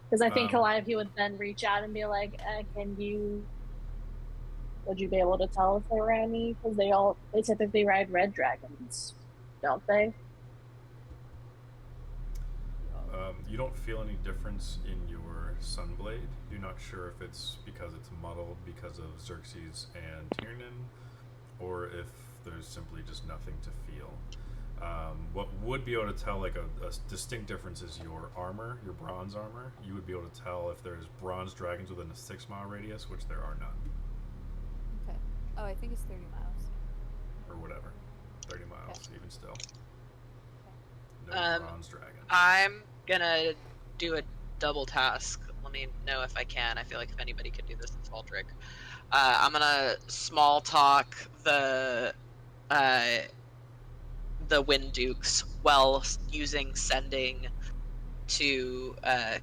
Because I think Calliope would then reach out and be like, would you be able to tell if there were any? Because they typically ride red dragons, don't they? You don't feel any difference in your Sunblade. You're not sure if it's because it's muddled because of Xerxes and Tiernan, or if there's simply just nothing to feel. What would be able to tell like a distinct difference is your armor, your bronze armor. You would be able to tell if there's bronze dragons within a 6-mile radius, which there are none. Okay. Oh, I think it's 30 miles. Or whatever. 30 miles, Okay. even still. No bronze dragons. I'm gonna do a double task. Let me know if I can. I feel like if anybody could do this, it's Valdric. I'm gonna small talk the Wind Dukes while using sending to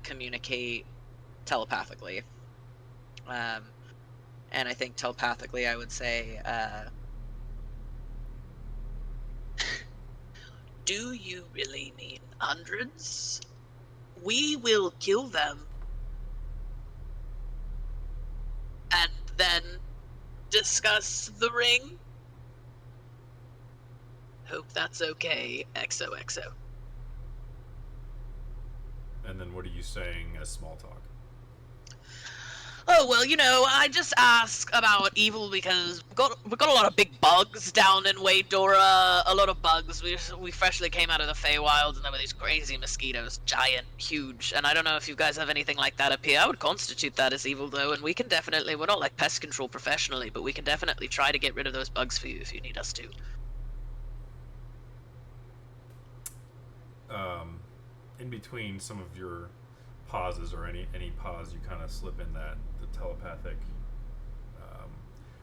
communicate telepathically. And I think telepathically I would say, do you really mean hundreds? We will kill them and then discuss the ring. hope that's okay. XOXO. And then what are you saying as small talk? Oh, well, I just ask about evil because we got a lot of big bugs down in Waydora. A lot of bugs. We freshly came out of the Feywild, and there were these crazy mosquitoes, giant, huge. And I don't know if you guys have anything like that up here. I would constitute that as evil, though, and we can definitely. We're not like pest control professionally, but we can definitely try to get rid of those bugs for you if you need us to. In between some of your pauses or any pause, you kind of slip in the telepathic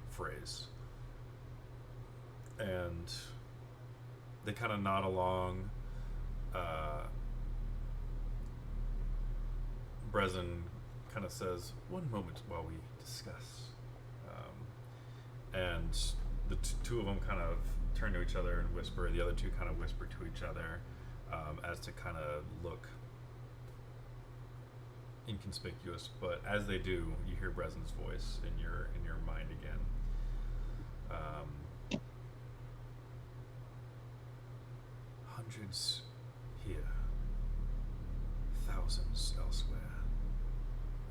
phrase, and they kind of nod along. Brezin kind of says, "One moment while we discuss," and the two of them kind of turn to each other and whisper. The other two kind of whisper to each other as to kind of look inconspicuous, but as they do, you hear Brezin's voice in your mind again. Hundreds here, thousands elsewhere.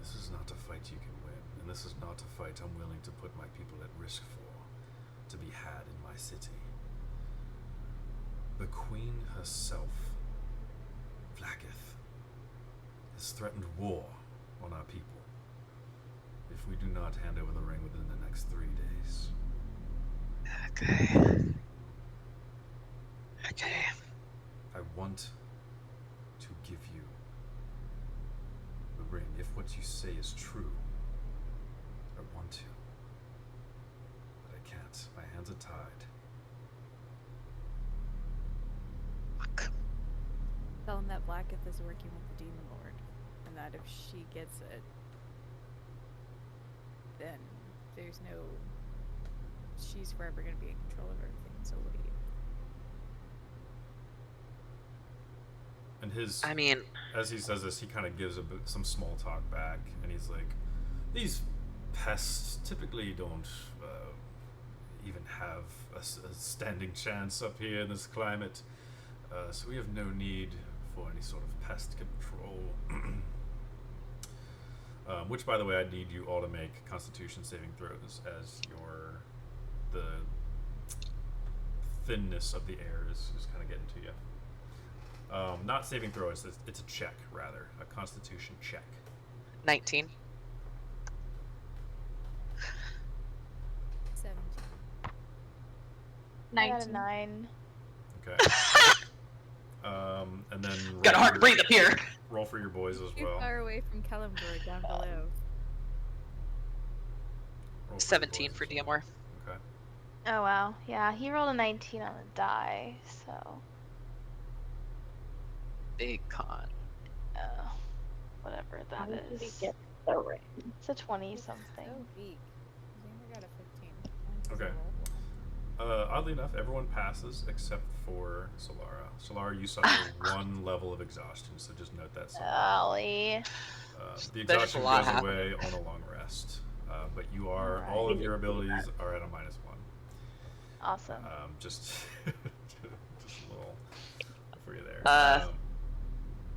This is not a fight you can win, and this is not a fight I'm willing to put my people at risk for, to be had in my city. The Queen herself, Vlaakith, has threatened war on our people if we do not hand over the ring within the next 3 days. Okay. I want to give you the ring. If what you say is true, I want to. But I can't. My hands are tied. Fuck. Tell him that Blacketh is working with the Demon Lord, and that if she gets it, then there's no... she's forever going to be in control of everything, so what do you... And his... I mean... As he says this, he kind of gives some small talk back, and he's like, these pests typically don't even have a standing chance up here in this climate, so we have no need for any sort of pest control. Which, by the way, I need you all to make Constitution saving throws, as the thinness of the air is kind of getting to you. Not saving throw, it's a check, rather. A Constitution check. 19. 17. I got 19. a 9. Okay. And then Got a hard to breathe up here. Roll for your boys as Too well. far away from Kellenberg down below. Roll for your 17 boys for as well. DMR. Okay. Oh wow, yeah, he rolled a 19 on the die, so Big con. whatever How that did we is. get the ring? It's a 20 It's something. So weak. Xander got a 15. Okay. Oddly enough, everyone passes except for Solara. Solara, you suffer 1 level of exhaustion, so just note that somewhere. Golly. The There's just a exhaustion lot goes away on a long rest, but you are all of your abilities are at a -1. Awesome. Just a little for you there.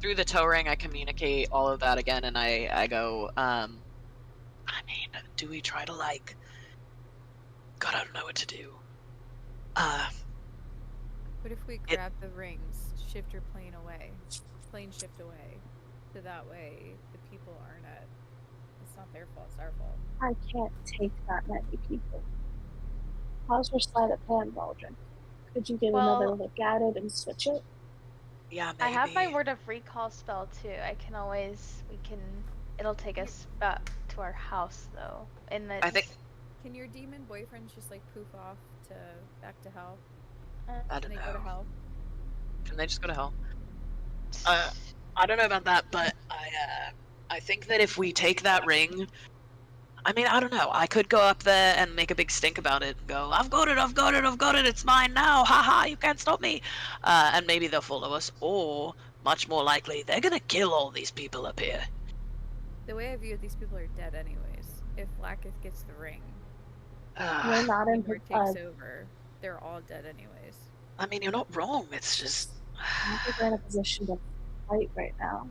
Through the toe ring, I communicate all of that again, and I go, I mean, do we try to, like... God, I don't know what to do. What if we grab the rings, shift your plane away, plane shift away, so that way the people aren't at... It's not their fault, it's our fault. I can't take that many people. How's your sleight of hand, Baldric? Could you get Well- another look at it and switch it? Yeah, maybe. I have my word of recall spell too. It'll take us back to our house though. I think... Can your demon boyfriends just like poof off to back to hell? I Can don't they go to know. hell? Can they just go to hell? I don't know about that, but I think that if we take that ring, I mean, I don't know. I could go up there and make a big stink about it and go, I've got it, I've got it, I've got it, it's mine now, haha, you can't stop me. And maybe they'll follow us, or, much more likely, they're gonna kill all these people up here. The way I view it, these people are dead anyways. If Blacketh gets the ring, We're not in Timur takes over, they're all dead anyways. I mean, you're not wrong. It's just. I don't think we're in a position to fight right now.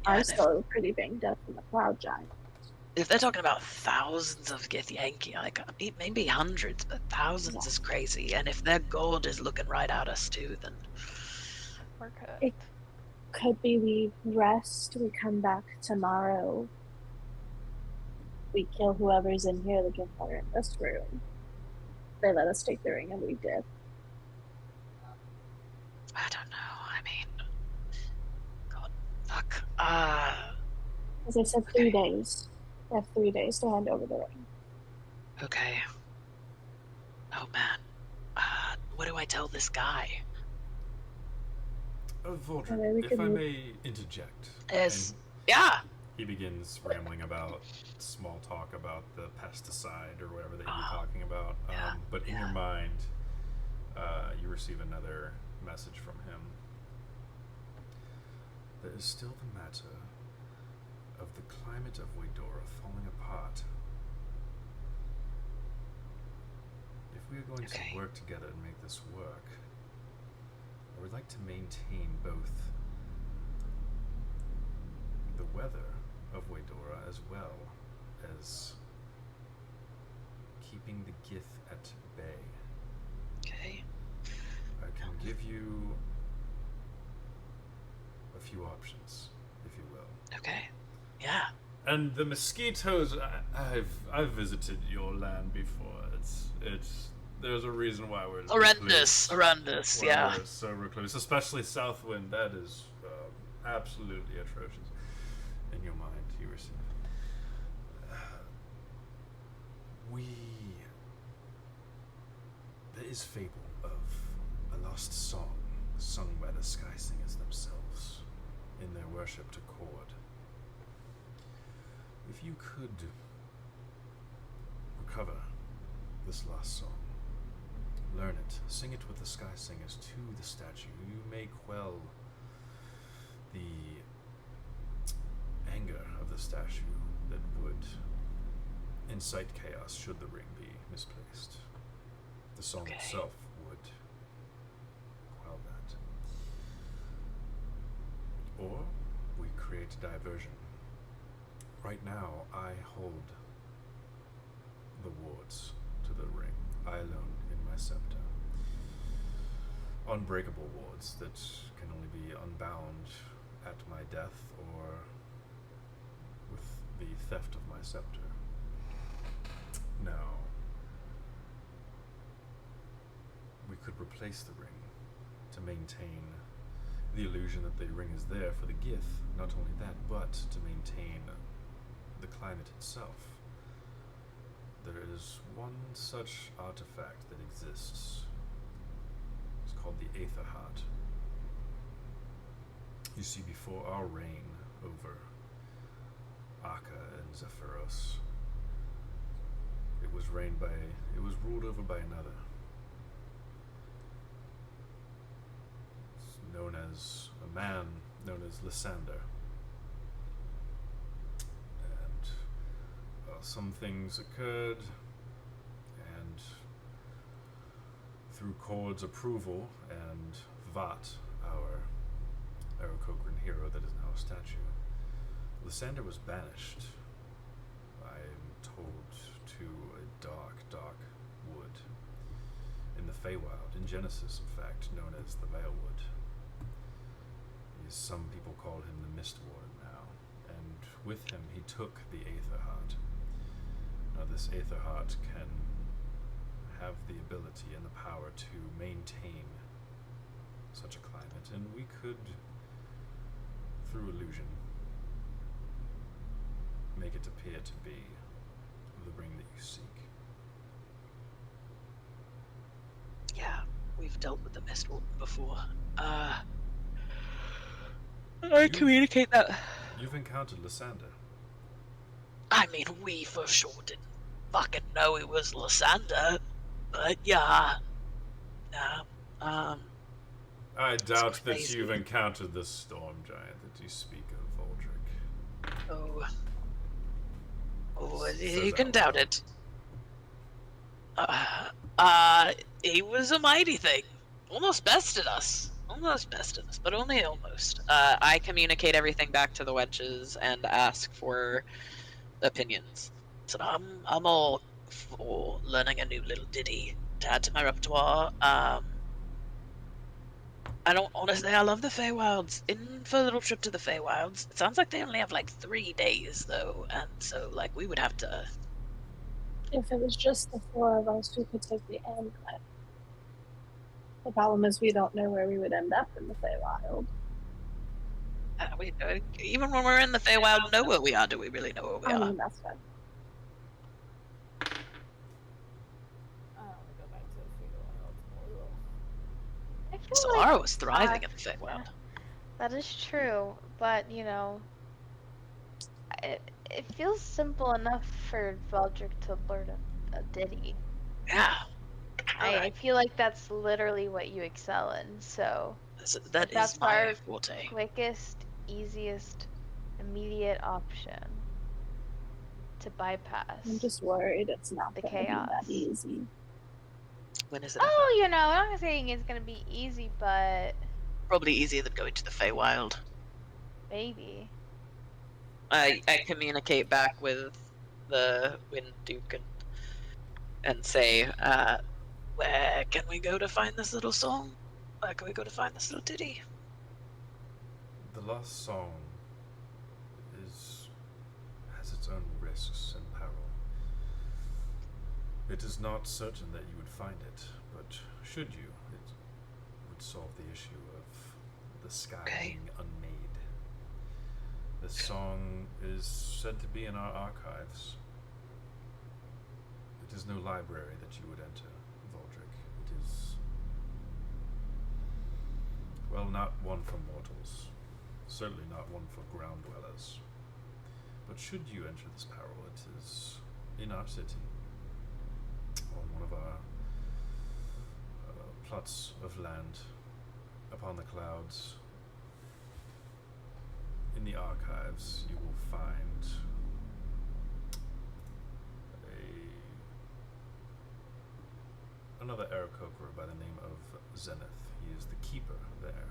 Yeah, I'm and still pretty banged up from the cloud giant. if they're talking about thousands of Githyanki, like maybe hundreds, but thousands is crazy. And if their god is looking right at us too, then We're cooked. It- Could be we rest, we come back tomorrow, we kill whoever's in here, the Githyanki in this room. They let us take the ring and we did. I don't know. I mean, God, fuck. As I said, 3 days. We have 3 days to hand over the ring. Okay. Oh man. What do I tell this guy? Voldrick, Okay, we if could I move- may interject. Is And yeah. he begins rambling about small talk about the pesticide or whatever that you're talking about. Yeah, But in your mind, you receive another message from him. There is still the matter of the climate of Waydora falling apart. If we are going Okay. to work together and make this work, I would like to maintain both the weather of Waydora as well as keeping the Gith at bay. Okay. I can give you a few options, if you will. Okay. Yeah. And the mosquitoes, I've visited your land before. It's there's a reason why we're Horrendous. recluse. Horrendous. Why Yeah. we're so recluse, especially Southwind. That is absolutely atrocious. In your mind, you receive. There is fable of a lost song sung by the sky singers themselves in their worship to Cord. If you could recover this lost song, learn it, sing it with the sky singers to the statue, you may quell the anger of the statue that would incite chaos should the ring be misplaced. The song Okay. itself would quell that. Or we create a diversion. Right now, I hold the wards to the ring, I alone in my scepter. Unbreakable wards that can only be unbound at my death or with the theft of my scepter. Now, we could replace the ring to maintain the illusion that the ring is there for the Gith. Not only that, but to maintain the climate itself. There is one such artifact that exists. It's called the Aether Heart. You see, before our reign over Akka and Zephyros, it was ruled over by another. It's known as a man known as Lysander. And some things occurred, and through Cord's approval and Vat, our Aarakocran hero that is now a statue, Lysander was banished, I am told, to a dark, dark wood in the Feywild, in Genesis, in fact, known as the Valewood. Some people call him the Mist Warden now, and with him he took the Aether Heart. Now this Aether Heart can have the ability and the power to maintain such a climate, and we could, through illusion, make it appear to be the ring that you seek. Yeah. We've dealt with the Mist Warden before. I communicate that. You've encountered Lysander. I mean, we for sure didn't fucking know it was Lysander, but yeah. I doubt that crazy. you've encountered the storm giant that you speak of, Voldrick. Oh, Says you can out doubt loud. it. He was a mighty thing. almost bested us. Almost bested us, but only almost. I communicate everything back to the wenches and ask for opinions. So I'm all for learning a new little ditty to add to my repertoire. I love the Feywilds. In for a little trip to the Feywilds. It sounds like they only have like 3 days though, and so like we would have to. If it was just the 4 of us, we could take the amulet. The problem is we don't know where we would end up in the Feywild. Even when we're in the Feywild, know where we are. Do we really know where we I are? mean, that's fine. I want to go back to the Feywild. I feel Sahara like was thriving in the Feywild. that is true, but you know, it feels simple enough for Valdrick to learn a ditty. Yeah. I feel like that's literally what you excel in. So That that's is my our forte. quickest, easiest, immediate option to bypass. I'm just worried it's not The going to be chaos. that easy. When is it? Oh, you know, I'm not saying it's gonna be easy, but Probably easier than going to the Feywild. maybe. I communicate back with the Wind Duke and say, where can we go to find this little song? Where can we go to find this little ditty? The lost song has its own risks and peril. It is not certain that you would find it, but should you, it would solve the issue of the sky being unmade. This song is said to be in our archives. It is no library that you would enter, Valdrick. It is, well, not one for mortals. Certainly not one for ground dwellers. But should you enter this peril, it is in our city, on one of our plots of land upon the clouds. In the archives, you will find another Aarakocra by the name of Zenith. He is the keeper there.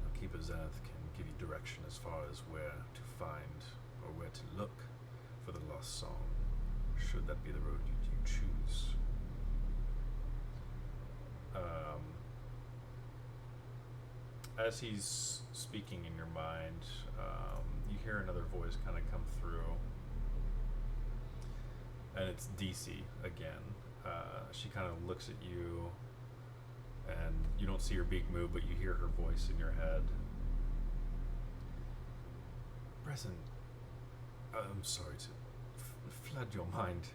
Now, Keeper Zenith can give you direction as far as where to find or where to look for the lost song, should that be the road you choose. As he's speaking in your mind, you hear another voice kind of come through, and it's DC again. She kind of looks at you, and you don't see her beak move, but you hear her voice in your head. Brezen, I'm sorry to flood your mind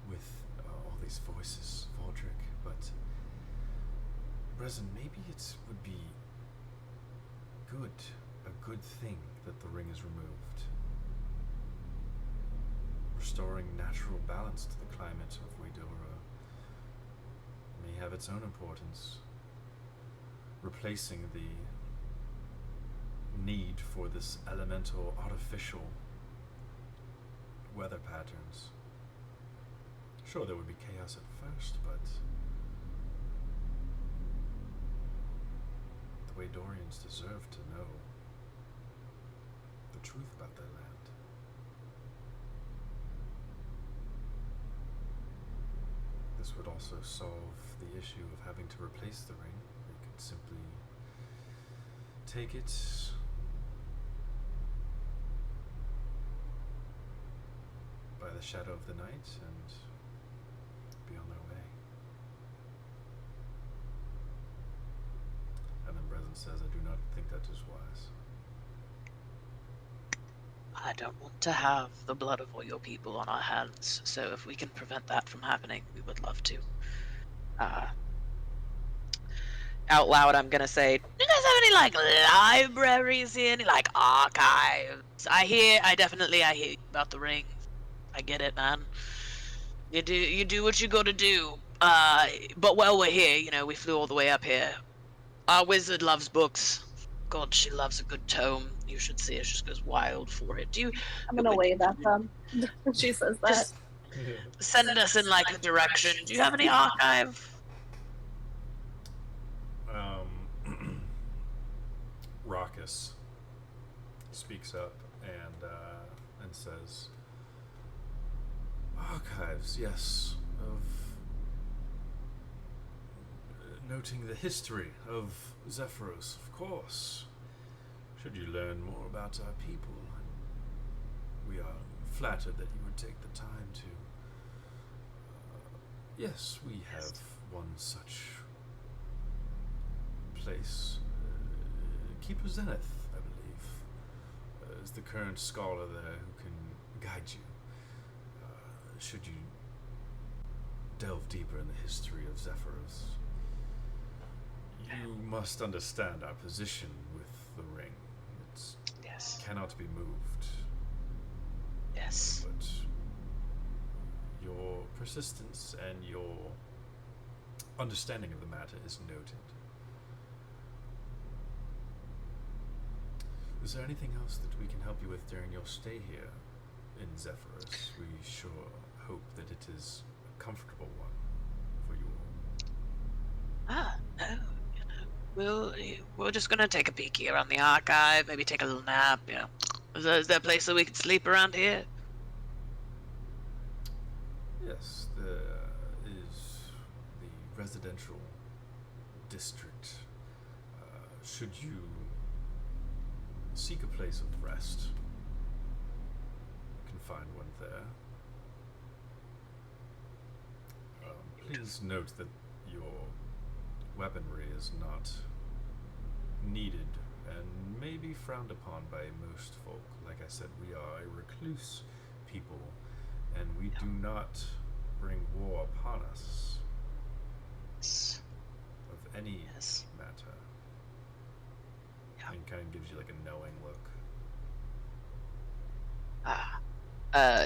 with all these voices, Valdrick, but Brezen, maybe it would be a good thing that the ring is removed. Restoring natural balance to the climate of Waydora may have its own importance. Replacing the need for this elemental, artificial weather patterns. Sure, there would be chaos at first, but the Waydorians deserve to know the truth about their land. This would also solve the issue of having to replace the ring. They could simply take it by the shadow of the night and be on their way. And then Brezen says, I do not think that is wise. I don't want to have the blood of all your people on our hands, so if we can prevent that from happening, we would love to. Out loud, I'm gonna say, do you guys have any, like, libraries here? Any, like, archives? I hear about the ring. I get it, man. You do what you gotta do. But while we're here, you know, we flew all the way up here. Our wizard loves books. God, she loves a good tome. You should see her. She just goes wild for it. I'm gonna wave at them when she says that. Just send us in, like, a direction. Do you have any archive? Raucous speaks up and says, "Archives, yes, of noting the history of Zephyros, of course. Should you learn more about our people, we are flattered that you would take the time to. Yes, we have one such place. Keeper Zenith, I believe, is the current scholar there who can guide you. Should you delve deeper in the history of Zephyros, you must understand our position with the ring. It cannot be moved. Yes. But your persistence and your understanding of the matter is noted. Is there anything else that we can help you with during your stay here in Zephyros? We sure hope that it is a comfortable one for you all. No. We're just gonna take a peek around the archive, maybe take a little nap. Is there a place that we can sleep around here? Yes, there is the residential district. Should you seek a place of rest, you can find one there. Please note that your weaponry is not needed and may be frowned upon by most folk. Like I said, we are a recluse people, and we do not bring war upon us of any matter. And kind of gives you like a knowing look.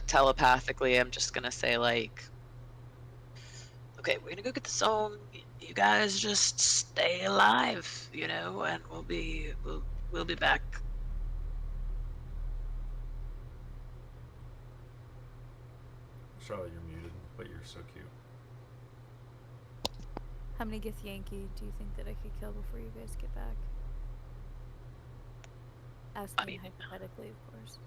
Telepathically, I'm just gonna say like, okay, we're gonna go get the zone. You guys just stay alive, and we'll be back. Charlotte, you're muted, but you're so cute. How many Githyanki do you think that I could kill before you guys get back? Asking hypothetically, of course.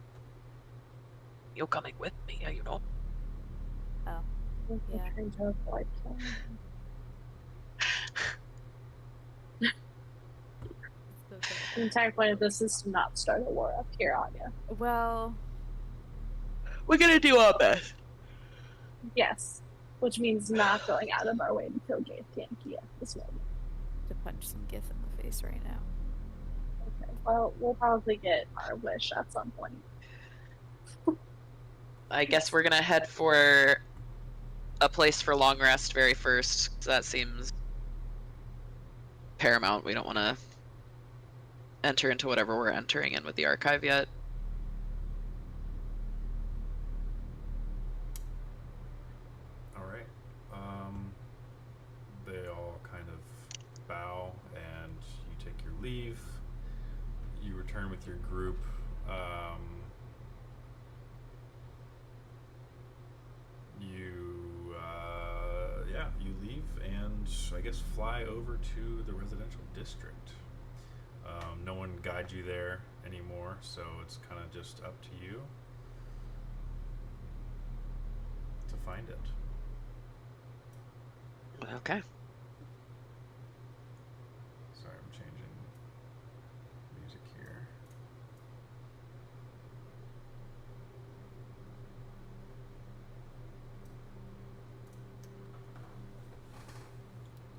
You're coming with me, are you not? Oh. Yeah. Okay. The entire point of this is to not start a war up here on you. Well, we're gonna do our best. Yes, which means not going out of our way to kill Yankee at this moment. to punch some Gith in the face right now. Okay, well, we'll probably get our wish at some point. I guess we're gonna head for a place for long rest very first, 'cause that seems paramount. We don't want to enter into whatever we're entering in with the archive yet. Alright. They all kind of bow and you take your leave. You return with your group. You leave and I guess fly over to the residential district. No one guides you there anymore, so it's kind of just up to you to find it. Okay. Sorry, I'm changing music here.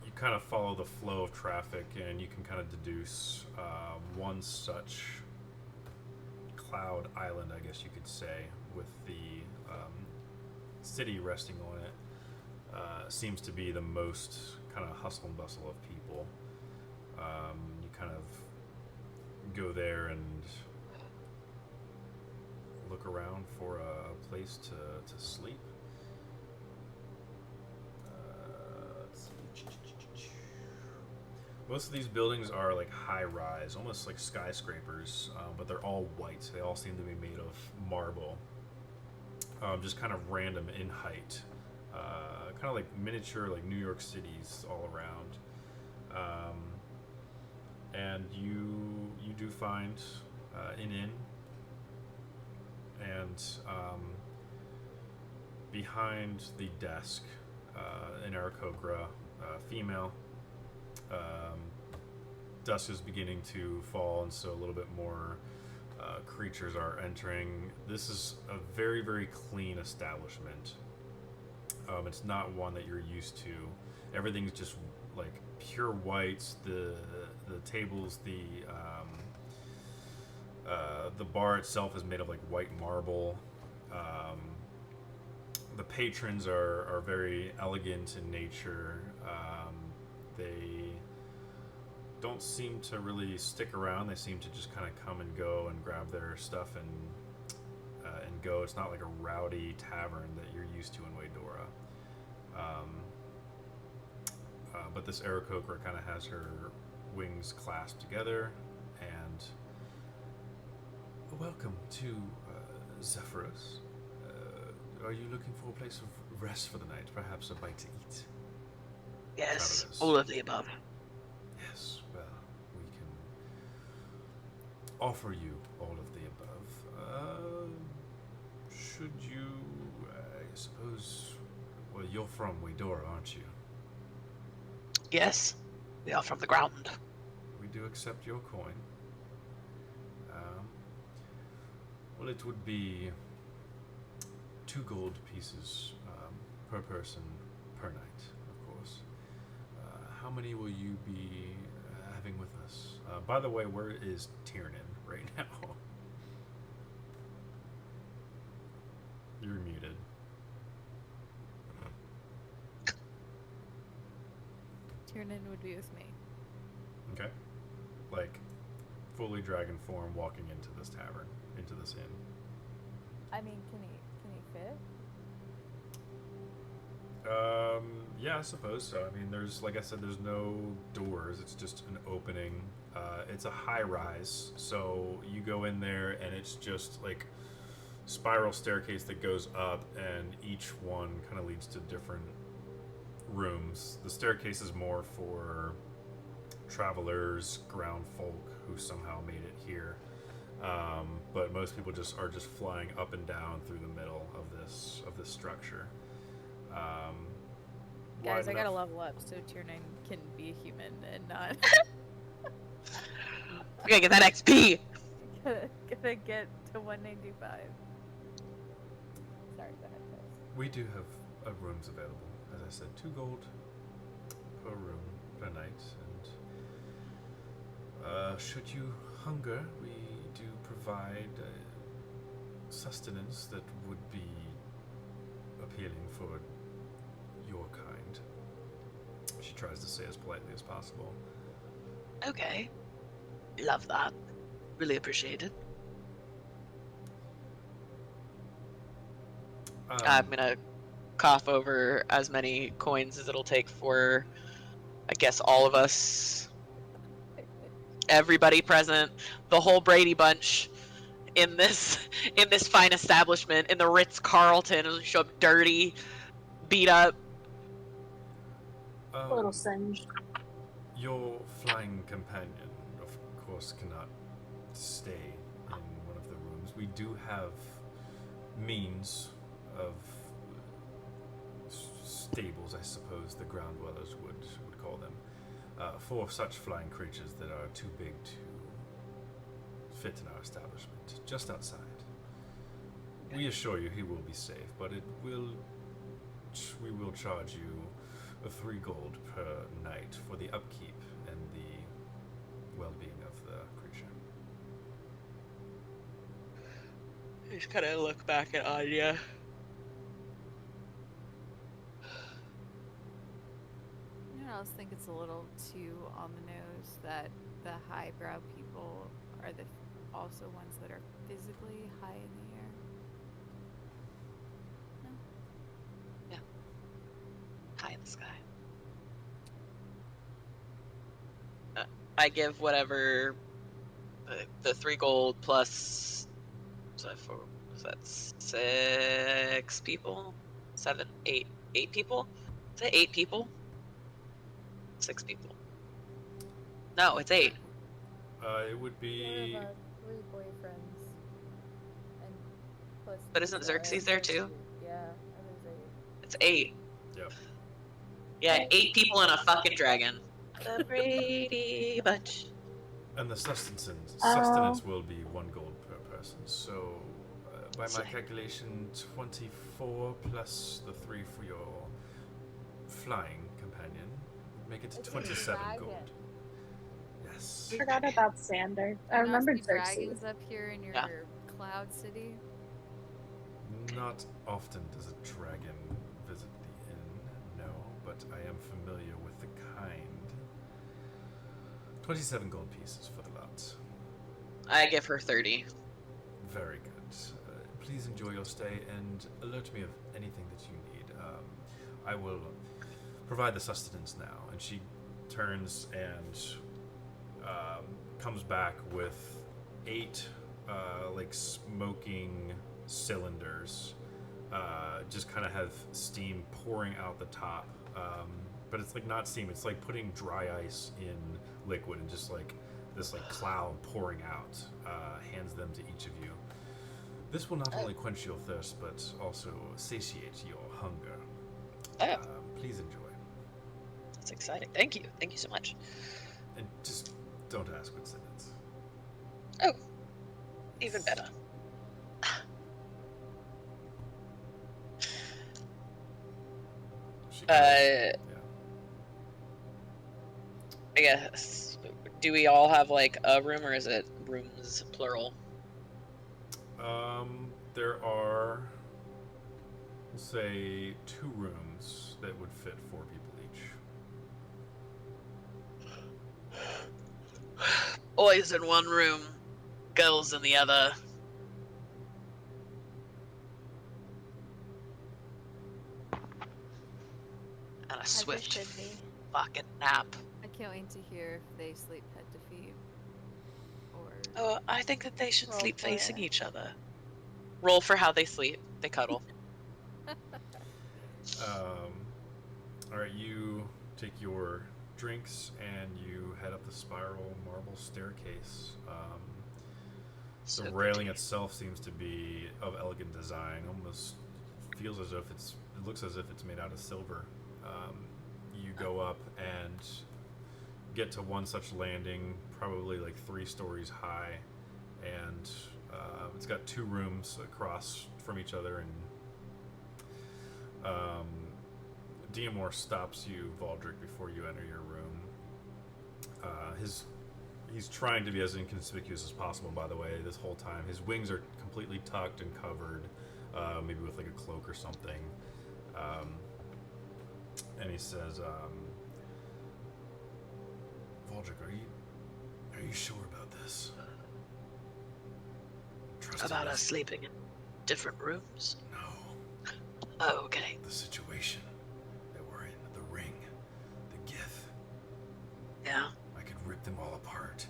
You kind of follow the flow of traffic and you can kind of deduce one such cloud island, I guess you could say, with the city resting on it. Seems to be the most kind of hustle and bustle of people. You kind of go there and look around for a place to sleep. Let's see. Most of these buildings are like high rise, almost like skyscrapers, but they're all white. They all seem to be made of marble. Just kind of random in height. Kind of like miniature, like New York cities all around. and you do find an inn, and behind the desk, an Aarakocra female. Dusk is beginning to fall, and so a little bit more creatures are entering. This is a very, very clean establishment. It's not one that you're used to. Everything's just like pure whites. The tables, the bar itself is made of like white marble. The patrons are very elegant in nature. They don't seem to really stick around. They seem to just kind of come and go and grab their stuff and go. It's not like a rowdy tavern that you're used to in Waydora. But this Aarakocra kind of has her wings clasped together, and welcome to Zephyrus. Are you looking for a place of rest for the night? Perhaps a bite to eat? Yes, Travelers. all of the above. Yes, well, we can offer you all of the above. Should you, I suppose, well, you're from Waydora, aren't you? Yes, we are from the ground. We do accept your coin. Well, it would be 2 gold pieces per person per night, of course. How many will you be having with us? By the way, where is Tiernan right now? You're muted. Tiernan would be with me. Okay. Like, fully dragon form walking into this tavern, into this inn. I mean, can he fit? Yeah, I suppose so. I mean, there's, like I said, there's no doors. It's just an opening. It's a high rise, so you go in there and it's just like spiral staircase that goes up, and each one kind of leads to different rooms. The staircase is more for travelers, ground folk who somehow made it here. But most people are just flying up and down through the middle of this structure. Guys, I gotta enough- level up so Tiernan can be a human and not We gotta get that XP! gonna get to 195. Sorry, go ahead, Chris. We do have rooms available. As I said, 2 gold per room per night, and should you hunger, we do provide sustenance that would be appealing for your kind. She tries to say as politely as possible. Okay. Love that. Really appreciate it. I'm gonna cough over as many coins as it'll take for, I guess, all of us, everybody present, the whole Brady bunch in this fine establishment in the Ritz-Carlton. It'll show up dirty, beat up. A little singed. Your flying companion, of course, cannot stay in one of the rooms. We do have means of stables, I suppose the ground dwellers would call them, for such flying creatures that are too big to fit in our establishment, just outside. We assure you he will be safe, but we will charge you 3 gold per night for the upkeep and the well-being of the creature. I just kind of look back at Anya. You know, I was thinking it's a little too on the nose that the highbrow people are the also ones that are physically high in the air. No? High in the sky. I give whatever the 3 gold plus. Was that 6 people? 7, 8 people? Is that 8 people? 6 people. No, it's 8. It would be. We're about 3 boyfriends. And plus But isn't Lisa Xerxes and there too? Yeah, and there's It's 8. Yep. Yeah, 8 people and a fucking dragon. The Brady Bunch. And the sustenance Oh. will be 1 gold per person. So, by my Sick. calculation, 24 plus the 3 for your flying companion. Make it It's a 27 dragon. gold. Yes. I forgot about Sander. I You remembered see dragons Xerxes. up here in your Yeah. cloud city. Not often does a dragon visit the inn, no, but I am familiar with the kind. 27 gold pieces for the lot. I give her 30. Very good. Please enjoy your stay and alert me of anything that you need. I will provide the sustenance now. And she turns and comes back with 8 like smoking cylinders. Just kind of have steam pouring out the top. But it's like not steam, it's like putting dry ice in liquid and just like this like cloud pouring out. Hands them to each of you. This will not only quench your thirst, but also satiate your hunger. Oh, Please enjoy. that's exciting. Thank you. Thank you so much. And just don't ask what's in it. Oh, even better. She kind of- I guess. Do we all have like a room, or is it rooms plural? There are, we'll say, 2 rooms that would fit 4 people each. Boys in one room, girls in the other. And a As it swift should be. fucking nap. I can't wait to hear if they sleep head to feet. Or Oh, I think that they should Roll sleep for facing it. each other. Roll for how they sleep. They cuddle. Alright, you take your drinks and you head up the spiral marble staircase. So The railing itself seems to be of elegant design. Almost feels as if it looks as if it's made out of silver. You go up and get to one such landing, probably like 3 stories high, and it's got 2 rooms across from each other. And Diamor stops you, Valdric, before you enter your room. He's trying to be as inconspicuous as possible, by the way, this whole time. His wings are completely tucked and covered, maybe with like a cloak or something. And he says, Valdric, are you sure about this? Trust About in us sleeping in different rooms? No. Oh, okay. The situation that we're in, the ring, the gith. Yeah. I could rip them all apart.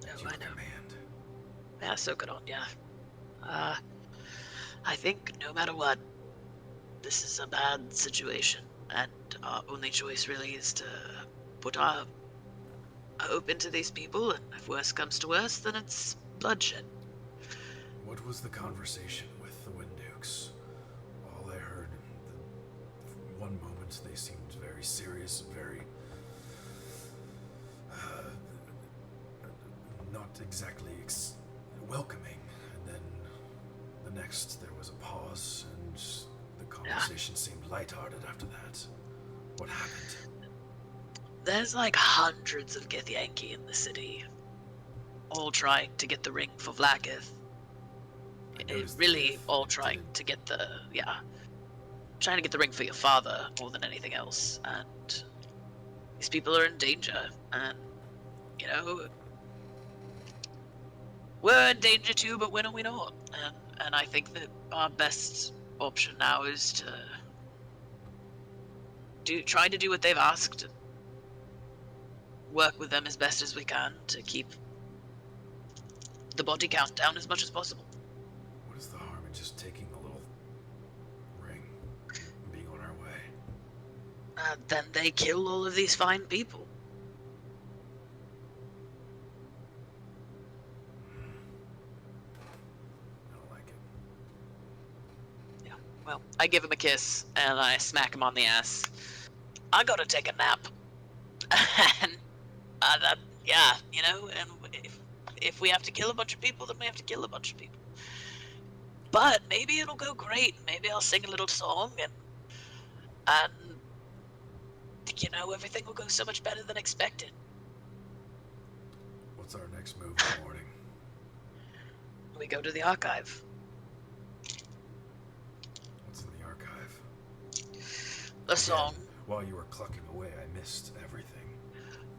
At Oh, your I know. command. Yeah, so good on ya. I think no matter what, this is a bad situation, and our only choice really is to put our hope into these people, and if worse comes to worse, then it's bloodshed. What was the conversation with the Windukes? All I heard, one moment they seemed very serious, very not exactly welcoming, and then the next there was a pause, and the conversation seemed lighthearted after that. What happened? There's like hundreds of Githyanki in the city, all trying to get the ring for Vlaakith. I noticed Really Gith all trying didn't- to get trying to get the ring for your father more than anything else, and these people are in danger, and you know, we're in danger too, but when are we not? And I think that our best option now is to try to do what they've asked and work with them as best as we can to keep the body count down as much as possible. What is the harm in just taking the little ring and being on our way? Then they kill all of these fine people. Well, I give him a kiss, and I smack him on the ass. I gotta take a nap. And, yeah, you know, and if we have to kill a bunch of people, then we have to kill a bunch of people. But maybe it'll go great. Maybe I'll sing a little song, and you know, everything will go so much better than expected. What's our next move in the morning? We go to the archive. What's in the archive? The song. While you were clucking away, I missed everything.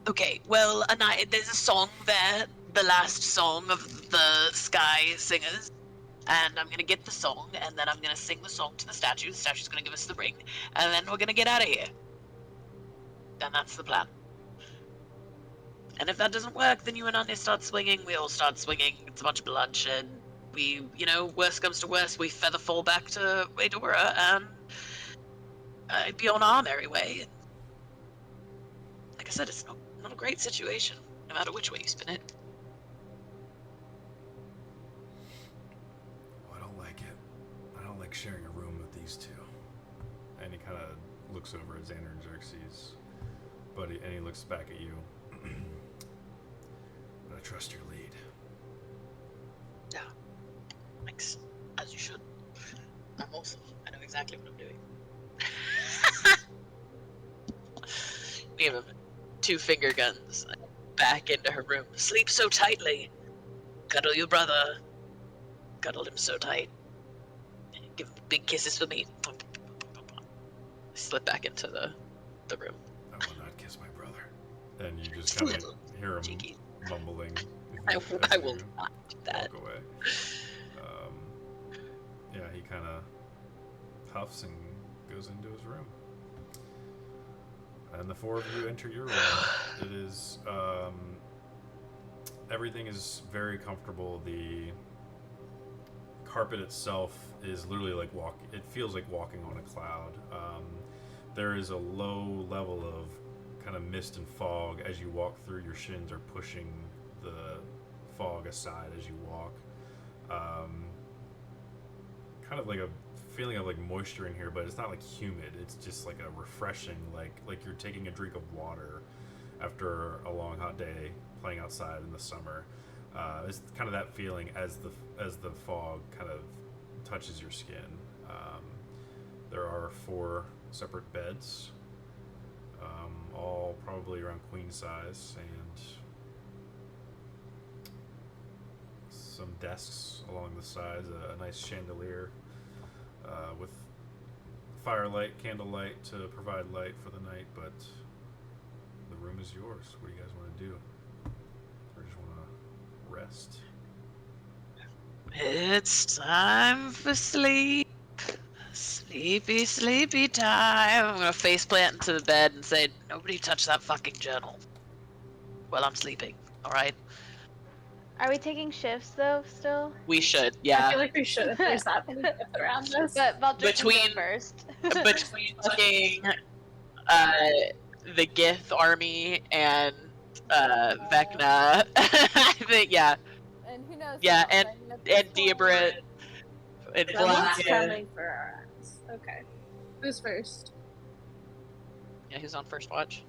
Okay, well, there's a song there, the last song of the Sky Singers, and I'm gonna get the song, and then I'm gonna sing the song to the statue. The statue's gonna give us the ring, and then we're gonna get out of here. And that's the plan. And if that doesn't work, then you and Anya start swinging, we all start swinging, it's a bunch of bloodshed. We, you know, worst comes to worst, we feather fall back to Waydora, and be on our merry way. Like I said, it's not a great situation, no matter which way you spin it. Well, I don't like it. I don't like sharing a room with these two. And he kind of looks over at Xander and Xerxes, and he looks back at you. But I trust your lead. Yeah. Thanks. As you should. I know exactly what I'm doing. We give him 2 finger guns. Back into her room. Sleep so tightly. Cuddle your brother. Cuddle him so tight. Give him big kisses for me. Slip back into the room. I will not kiss my brother. And you just kind of hear him Cheeky. mumbling. I as will you not do that. Walk away. Yeah, he kind of huffs and goes into his room. And the 4 of you enter your room. It is, everything is very comfortable. The carpet itself is literally like it feels like walking on a cloud. There is a low level of kind of mist and fog as you walk through. Your shins are pushing the fog aside as you walk. Kind of like a feeling of like moisture in here, but it's not like humid. It's just like a refreshing, like you're taking a drink of water after a long hot day playing outside in the summer. It's kind of that feeling as the fog kind of touches your skin. There are 4 separate beds, all probably around queen size, and some desks along the sides, a nice chandelier with firelight, candlelight to provide light for the night, but the room is yours. What do you guys want to do? Or just want to rest? It's time for sleep. Sleepy, sleepy time. I'm gonna faceplant into the bed and say, nobody touch that fucking journal while I'm sleeping, alright? Are we taking shifts though still? We should, I yeah. feel like we should if there's that many people around us. But Valdrick can go Between- first. Between fucking the Gith army and Vecna, I think, yeah. And who knows? Yeah, what else, and I mean, at this Diabrit point, and Someone's Black. coming for our ass. Okay. Who's first? Yeah, who's on first watch?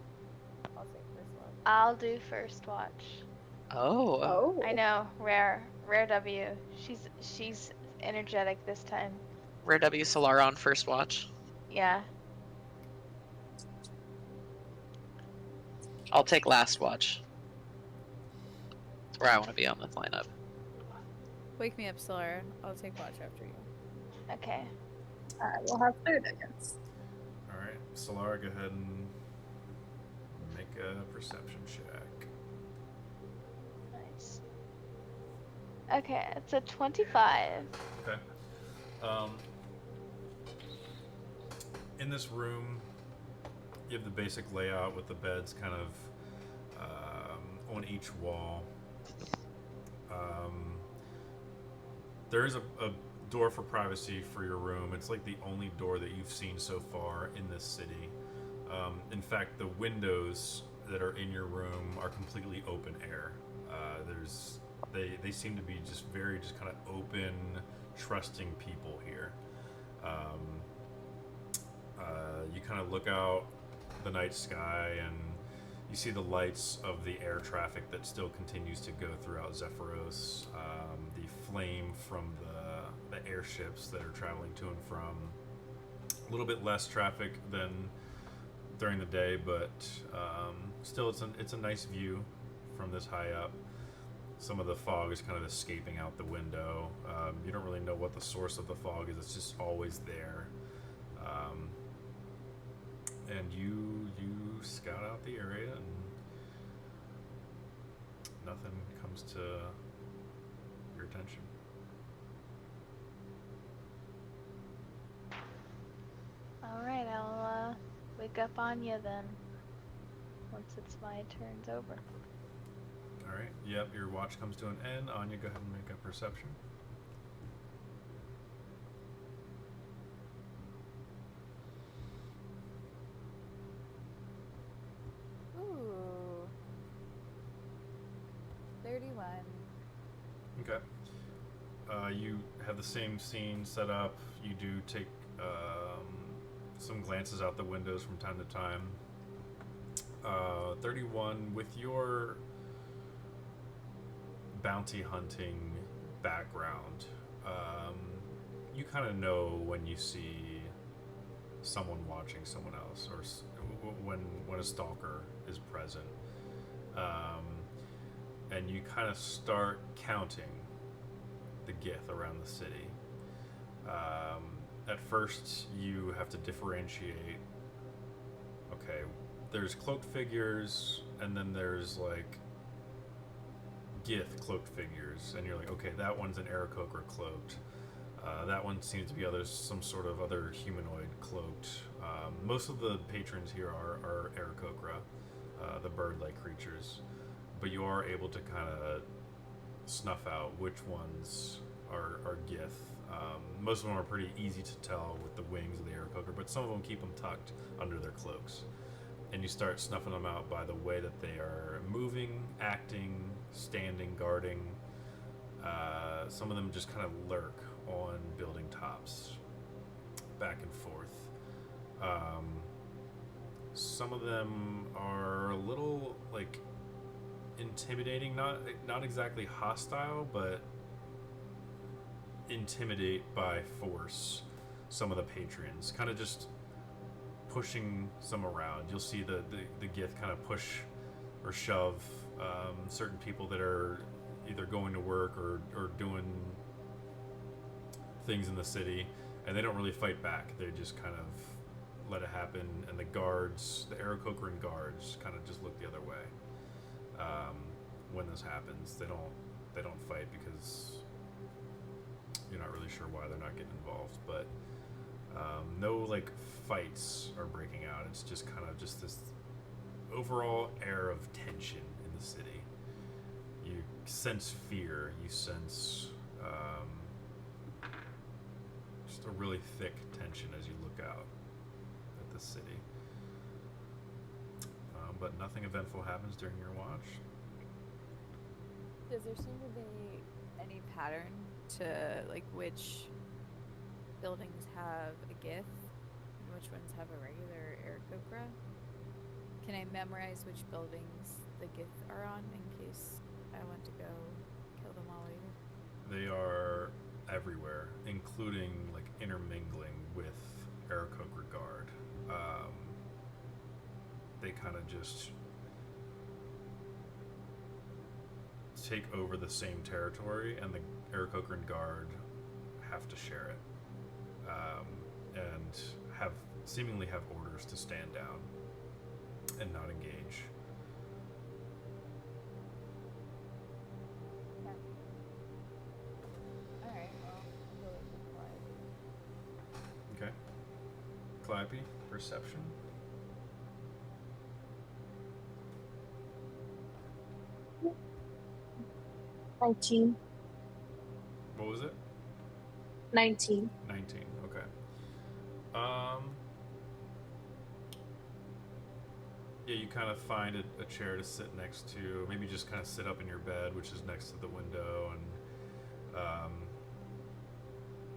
I'll take this one. I'll do first watch. Oh. Oh. I know, rare W. She's energetic this time. Rare W Solara on first watch. Yeah. I'll take last watch. That's where I want to be on the lineup. Wake me up, Solar. I'll take watch after you. Okay. We'll have third, I guess. Alright, Solara, go ahead and make a perception check. Nice. Okay, it's a 25. Okay. In this room, you have the basic layout with the beds kind of on each wall. There is a door for privacy for your room. It's like the only door that you've seen so far in this city. In fact, the windows that are in your room are completely open air. They seem to be just kind of open, trusting people here. Um, you kind of look out the night sky and you see the lights of the air traffic that still continues to go throughout Zephyros, the flame from the airships that are traveling to and from. A little bit less traffic than during the day, but still it's a nice view from this high up. Some of the fog is kind of escaping out the window. You don't really know what the source of the fog is. It's just always there. And you scout out the area, and nothing comes to your attention. Alright, I'll wake up on you then. Once it's my turn's over. All right. Yep. Your watch comes to an end. Anya, go ahead and make a perception. Ooh. 31. Okay. You have the same scene set up. You do take some glances out the windows from time to time. 31, with your bounty hunting background, you kind of know when you see someone watching someone else, or when a stalker is present, and you kind of start counting the Gith around the city. At first, you have to differentiate. Okay, there's cloaked figures, and then there's like Gith cloaked figures, and you're like, okay, that one's an Aarakocra cloaked. That one seems to be some sort of other humanoid cloaked. Most of the patrons here are Aarakocra, the bird-like creatures, but you are able to kind of snuff out which ones are Gith. Most of them are pretty easy to tell with the wings of the Aarakocra, but some of them keep them tucked under their cloaks. And you start snuffing them out by the way that they are moving, acting, standing, guarding. Some of them just kind of lurk on building tops, back and forth. Some of them are a little like intimidating, not exactly hostile, but intimidate by force some of the patrons, kind of just pushing some around. You'll see the Gith kind of push or shove certain people that are either going to work or doing things in the city, and they don't really fight back. They just kind of let it happen, and the guards, the Aarakocran guards, kind of just look the other way when this happens. They don't fight because you're not really sure why they're not getting involved, but no like fights are breaking out. It's just kind of just this overall air of tension in the city. You sense fear. You sense just a really thick tension as you look out at the city. But nothing eventful happens during your watch. Does there seem to be any pattern to like which buildings have a Gith and which ones have a regular Aarakocra? Can I memorize which buildings the Gith are on in case I want to go kill them all later? They are everywhere, including like intermingling with Aarakocra guard. They kind of just take over the same territory, and the Aarakocran guard have to share it, and seemingly have orders to stand down and not engage. Alright, well, I'll go with the Clyde. Okay. Clappy, perception. Mm. 19. What was it? 19. 19. Okay. Yeah, you kind of find a chair to sit next to. Maybe just kind of sit up in your bed, which is next to the window, and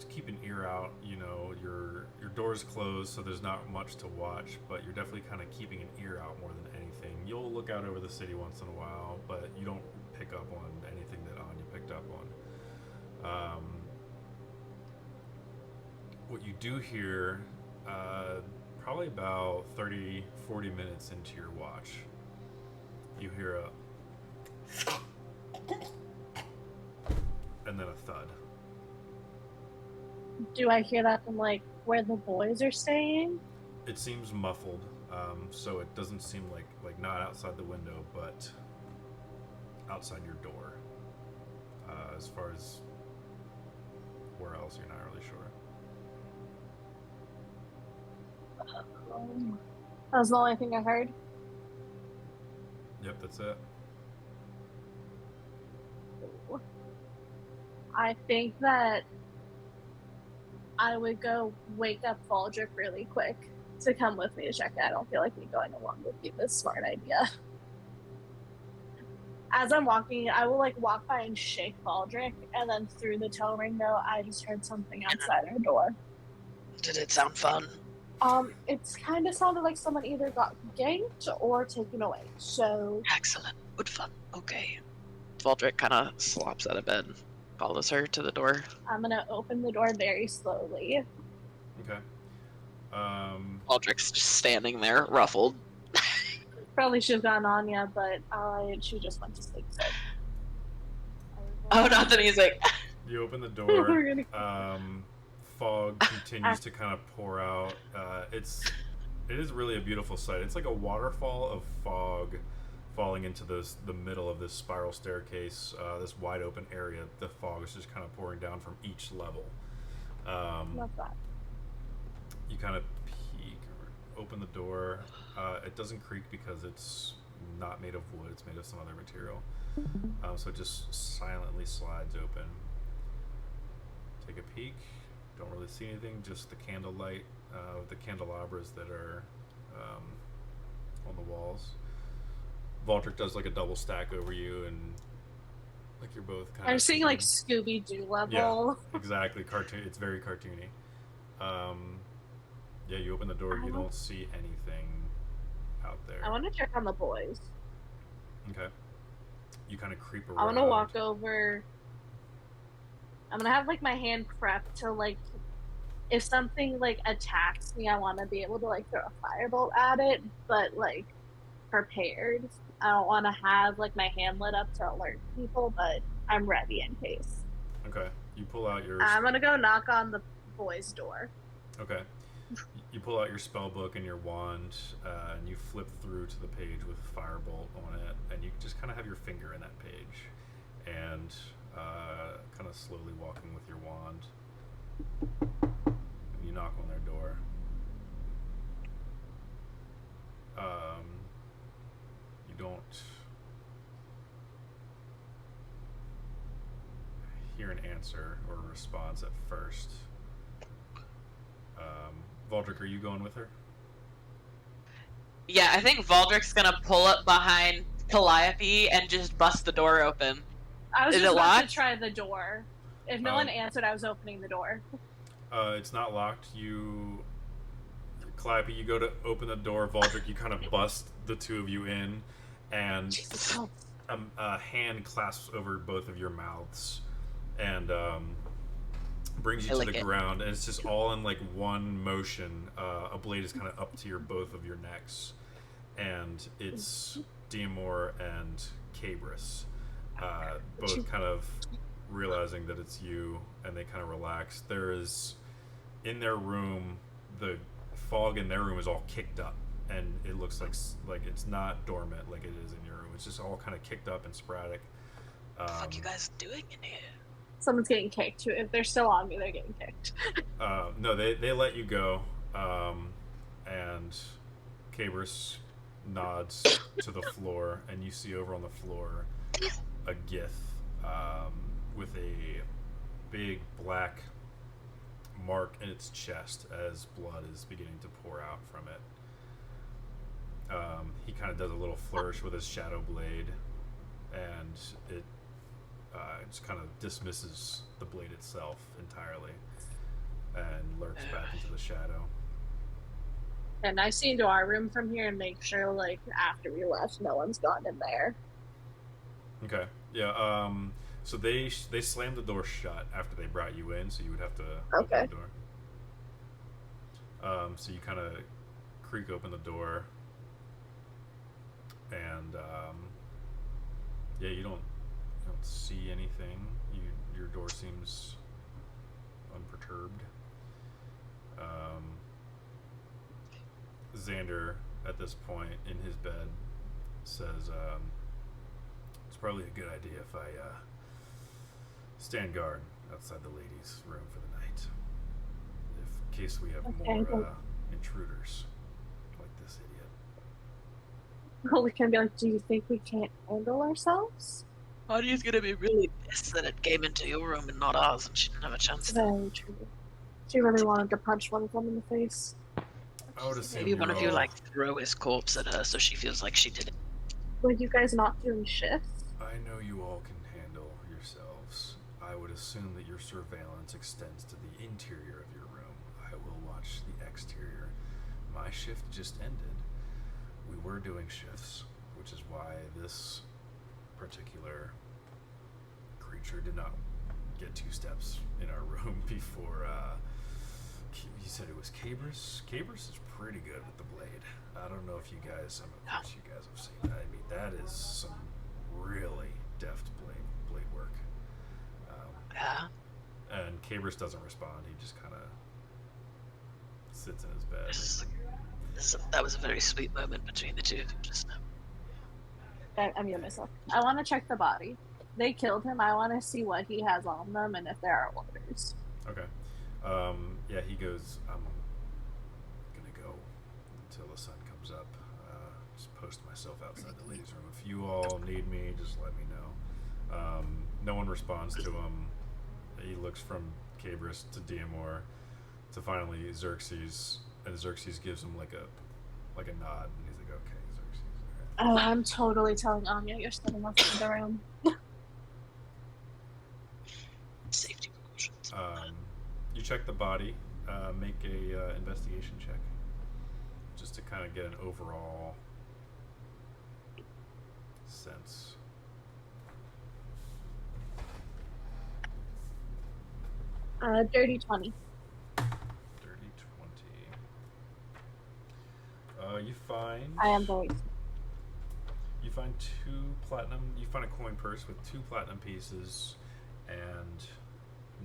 keep an ear out. You know, your door's closed, so there's not much to watch, but you're definitely kind of keeping an ear out more than anything. You'll look out over the city once in a while, but you don't pick up on anything that Anya picked up on. What you do hear, probably about 30, 40 minutes into your watch, you hear a and then a thud. Do I hear that from like where the boys are staying? It seems muffled, so it doesn't seem like not outside the window, but outside your door. As far as where else, you're not really sure. That was the only thing I heard. Yep, that's it. I think that I would go wake up Valdrick really quick to come with me to check it. I don't feel like me going along would be the smart idea. As I'm walking, I will like walk by and shake Valdrick, and then through the toe ring though, I just heard something outside our door. Did it sound fun? It's kind of sounded like someone either got ganked or taken away. So Excellent. Good fun. Okay. Valdrick kind of slops out of bed, follows her to the door. I'm gonna open the door very slowly. Okay. Valdrick's just standing there, ruffled. Probably should have gone Anya, but she just went to sleep. So. Oh, not the music. You open the We're door. gonna- Fog continues to kind of pour out. It is really a beautiful sight. It's like a waterfall of fog falling into the middle of this spiral staircase, this wide open area. The fog is just kind of pouring down from each level. Love that. You kind of peek or open the door. It doesn't creak because it's not made of wood. It's made of some other material. So it just silently slides open. Take a peek. Don't really see anything. Just the candlelight, the candelabras that are on the walls. Valdrick does like a double stack over you, and like you're both kind of. I'm seeing like Scooby-Doo level. Yeah, exactly. Cartoon. It's very cartoony. Yeah, you open the door. You don't see anything out there. I want to check on the boys. Okay. You kind of creep around. I want to walk over. I'm gonna have like my hand prepped to like, if something like attacks me, I want to be able to like throw a firebolt at it, but like prepared. I don't want to have like my hand lit up to alert people, but I'm ready in case. Okay. You pull out your. I'm gonna go knock on the boys' door. Okay. You pull out your spell book and your wand, and you flip through to the page with Firebolt on it, and you just kind of have your finger in that page, and kind of slowly walking with your wand, and you knock on their door. You don't hear an answer or a response at first. Valdrick, are you going with her? Yeah, I think Valdrick's gonna pull up behind Calliope and just bust the door open. I was Is just it about locked? to try the door. If no one answered, I was opening the door. It's not locked. Calliope, you go to open the door. Valdrick, you kind of bust the two of you in, and Jesus. a hand clasps over both of your mouths, and brings you I to lick the it. ground, and it's just all in like one motion. A blade is kind of up to both of your necks, and it's Diamor and Cabris, both kind of realizing that it's you, and they kind of relax. There is, in their room, the fog in their room is all kicked up, and it looks like it's not dormant like it is in your room. It's just all kind of kicked up and sporadic. What the fuck you guys doing in here? Someone's getting kicked too. If they're still on me, they're getting kicked. No, they let you go, and Cabris nods to the floor, and you see over on the floor a Gith with a big black mark in its chest as blood is beginning to pour out from it. He kind of does a little flourish with his shadow blade, and it just kind of dismisses the blade itself entirely and lurks back into the shadow. And I see into our room from here and make sure, like, after we left, no one's gone in there. Okay. Yeah. So they slammed the door shut after they brought you in, so you would have to Okay. open the door. So you kind of creak open the door, and yeah, you don't see anything. Your door seems unperturbed. Xander, at this point in his bed, says, "It's probably a good idea if I stand guard outside the ladies' room for the night, in case we have more intruders like this idiot." Well, we can be like, do you think we can't handle ourselves? Arya's gonna be really pissed that it came into your room and not ours, and she didn't have a chance. Very true. She really wanted to punch one of them in the face. I would assume Maybe one of you all- like throw his corpse at her so she feels like she did it. Were you guys not doing shifts? I know you all can handle yourselves. I would assume that your surveillance extends to the interior of your room. I will watch the exterior. My shift just ended. We were doing shifts, which is why this particular creature did not get 2 steps in our room before, you said it was Cabris? Cabris is pretty good with the blade. I don't know if you guys, of course you guys have seen that. I mean, that is some really deft blade work. Yeah. And Cabris doesn't respond. He just kind of sits in his bed. That was a very sweet moment between the two of them just now. I mute myself. I want to check the body. They killed him. I want to see what he has on them and if there are orders. Okay. Yeah, he goes, I'm gonna go until the sun comes up. Just post myself outside the ladies' room. If you all need me, just let me know. No one responds to him. He looks from Cabris to Diamor to finally Xerxes, and Xerxes gives him like a nod, and he's like, okay, Xerxes. All right. Oh, I'm totally telling Anya you're still in the room. Safety precautions. You check the body. Make a investigation check, just to kind of get an overall sense. Dirty 20. Dirty 20. You find. I am very. You find 2 platinum. You find a coin purse with 2 platinum pieces and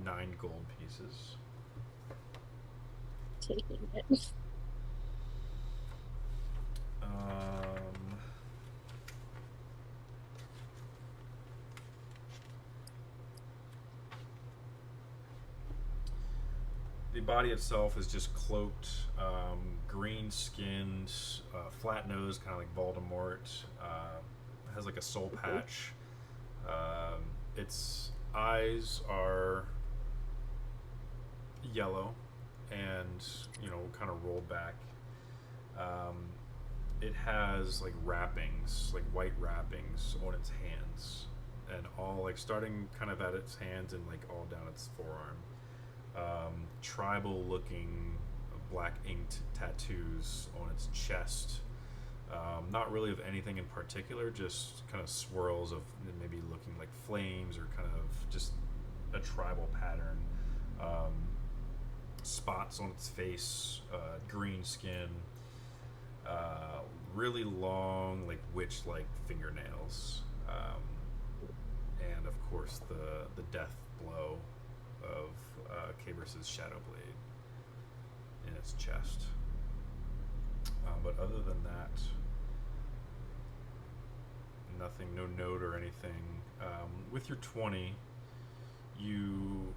9 gold pieces. Taking it. The body itself is just cloaked, green-skinned, flat nose, kind of like Voldemort. Has like a soul patch. Its eyes are yellow and, kind of rolled back. It has like wrappings, like white wrappings on its hands, and all like starting kind of at its hands and like all down its forearm. Tribal looking black inked tattoos on its chest. Not really of anything in particular, just kind of swirls of maybe looking like flames or kind of just a tribal pattern. Spots on its face, green skin, really long, like witch-like fingernails, and of course the death blow of Cabris's shadow blade in its chest. But other than that, nothing, no note or anything. With your 20, you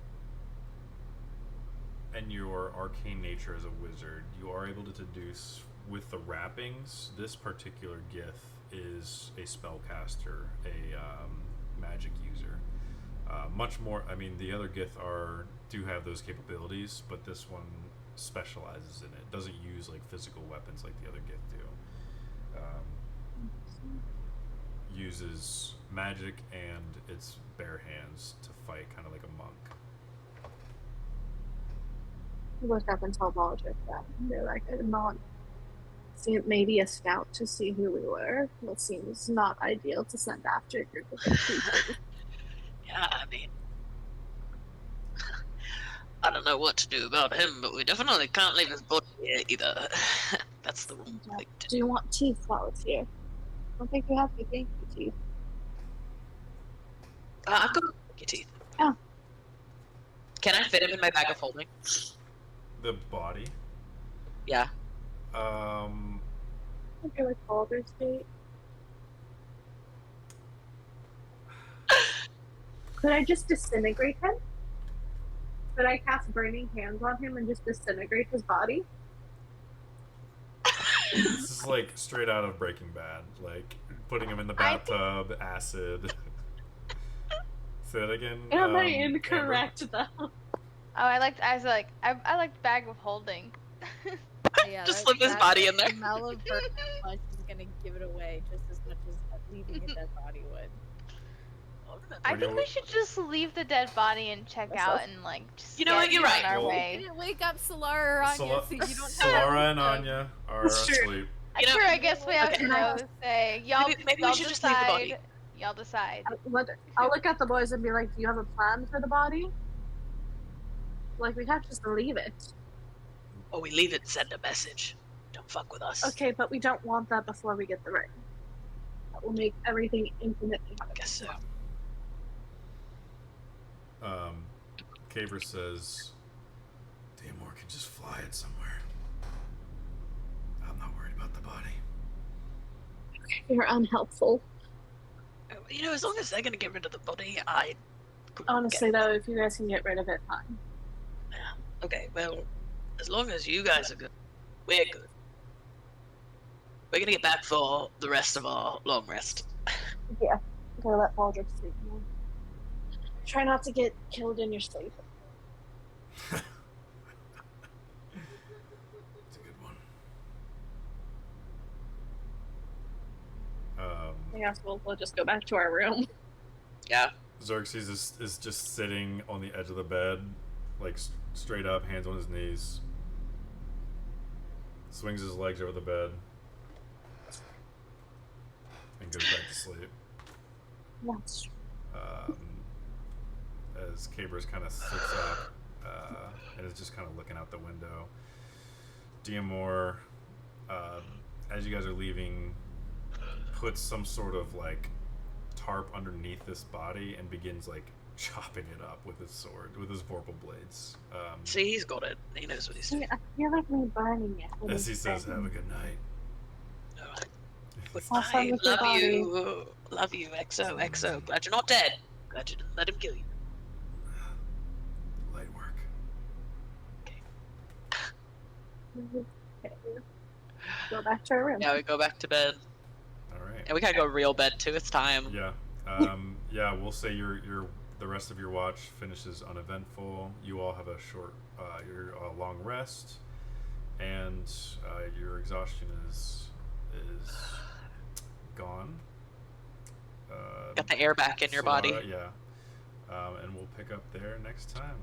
and your arcane nature as a wizard, you are able to deduce with the wrappings, this particular Gith is a spellcaster, a magic user. Much more, I mean, the other Gith do have those capabilities, but this one specializes in it. Doesn't use like physical weapons like the other Gith do. uses magic and its bare hands to fight, kind of like a monk. Look up and tell Baldric that. They're like, I'm not. See, maybe a scout to see who we were. That seems not ideal to send after a group of creatures. Yeah, I mean, I don't know what to do about him, but we definitely can't leave his body here either. That's the wrong thing to Do do. you want teeth while it's here? I don't think you have to thank you teeth. I've got your teeth. Oh. Can I fit him in my bag of holding? The body. Yeah. Okay, like Baldur's Gate. Could I just disintegrate him? Could I cast Burning Hands on him and just disintegrate his body? This is like straight out of Breaking Bad. Like putting him in the bathtub, acid. Say that again. Am I Amber? incorrect though? Oh, I liked bag of holding. Yeah, Just slip his body in there. The smell of burnt flesh is gonna give it away just as much as leaving a dead body would. I think we should just leave the dead body and check out and like just You know what, you're on right. our Well, way. Didn't wake up Solara or Anya, so you don't have Solara and Anya are Sure. asleep. You know- Sure, I guess we have Okay. to go say y'all. Maybe we y'all should just leave the body. decide. Y'all decide. I'll look at the boys and be like, do you have a plan for the body? Like, we can't just leave it. Or we leave it and send a message. Don't fuck with us. Okay, but we don't want that before we get the ring. That will make everything infinitely I guess so. Caver says, Damor can just fly it somewhere. I'm not worried about the body. You're unhelpful. You know, as long as they're gonna get rid of the body, I could Honestly, though, if you guys can get rid of it, fine. Okay, well, as long as you guys are good, we're good. We're gonna get back for the rest of our long rest. Yeah. I'm gonna let Baldric sleep now. Try not to get killed in your sleep. It's a good one. I guess we'll just go back to our room. Yeah. Xerxes is just sitting on the edge of the bed, like straight up, hands on his knees. Swings his legs over the bed. And goes back to sleep. That's true. As Cabers kind of sits up and is just kind of looking out the window. Diamor, as you guys are leaving, puts some sort of like tarp underneath this body and begins like chopping it up with his sword, with his vorpal blades. See, he's got it. He knows what he's doing. I feel like me burning it. As he says, "Have a good night." Alright. Good Have fun night. with your Love you. Love you, XO, XO. Glad you're not dead. Glad you didn't let him kill you. Light work. Okay. Go back to our room. Now we go back to bed. All right. And we gotta go real bed too. It's time. Yeah. Yeah. We'll say the rest of your watch finishes uneventful. You all have a short, your long rest, and your exhaustion is gone. Got the air back in your body. Yeah. And we'll pick up there next time.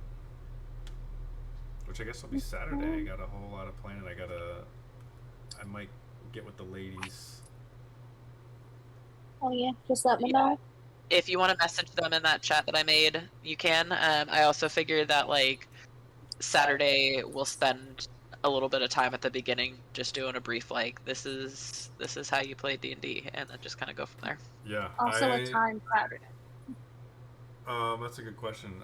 Which I guess will be Saturday. I got a whole lot of planning. I might get with the ladies. Oh yeah, just let me know. If you want to message them in that chat that I made, you can. I also figured that like Saturday we'll spend a little bit of time at the beginning just doing a brief like this is how you play D&D, and then just kind of go from there. Yeah. Also a time Saturday. That's a good question.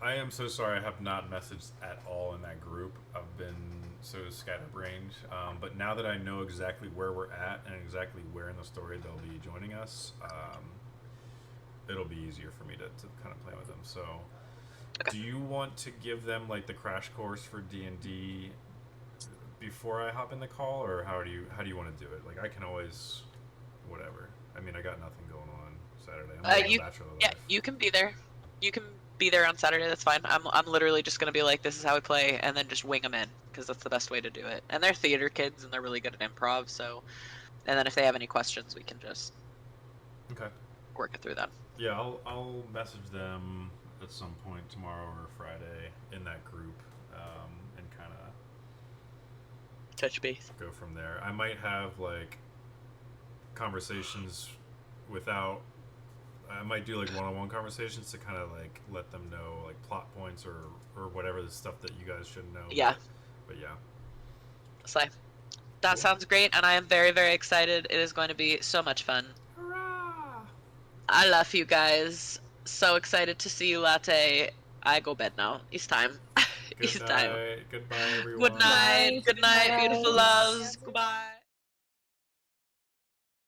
I am so sorry I have not messaged at all in that group. I've been so scatterbrained. But now that I know exactly where we're at and exactly where in the story they'll be joining us, it'll be easier for me to kind of plan with them. So, Okay. do you want to give them like the crash course for D&D before I hop in the call, or how do you want to do it? Like I can always, whatever. I mean, I got nothing going on Saturday. I'm living a bachelor Yeah, life. you can be there. You can be there on Saturday. That's fine. I'm literally just gonna be like, this is how we play, and then just wing them in because that's the best way to do it. And they're theater kids, and they're really good at improv. So, and then if they have any questions, we can just Okay. Work it through that. Yeah, I'll message them at some point tomorrow or Friday in that group, and kind of Touch base. go from there. I might have like conversations without. I might do like one-on-one conversations to kind of like let them know like plot points or whatever the stuff that you guys should know. Yeah. But yeah. So that Cool. sounds great, and I am very, very excited. It is going to be so much fun. Hurrah! I love you guys. So excited to see you, Latte. I go bed now. It's time. It's time. Goodbye, everyone. Good night. Night. Good night, beautiful Night. loves. Goodbye.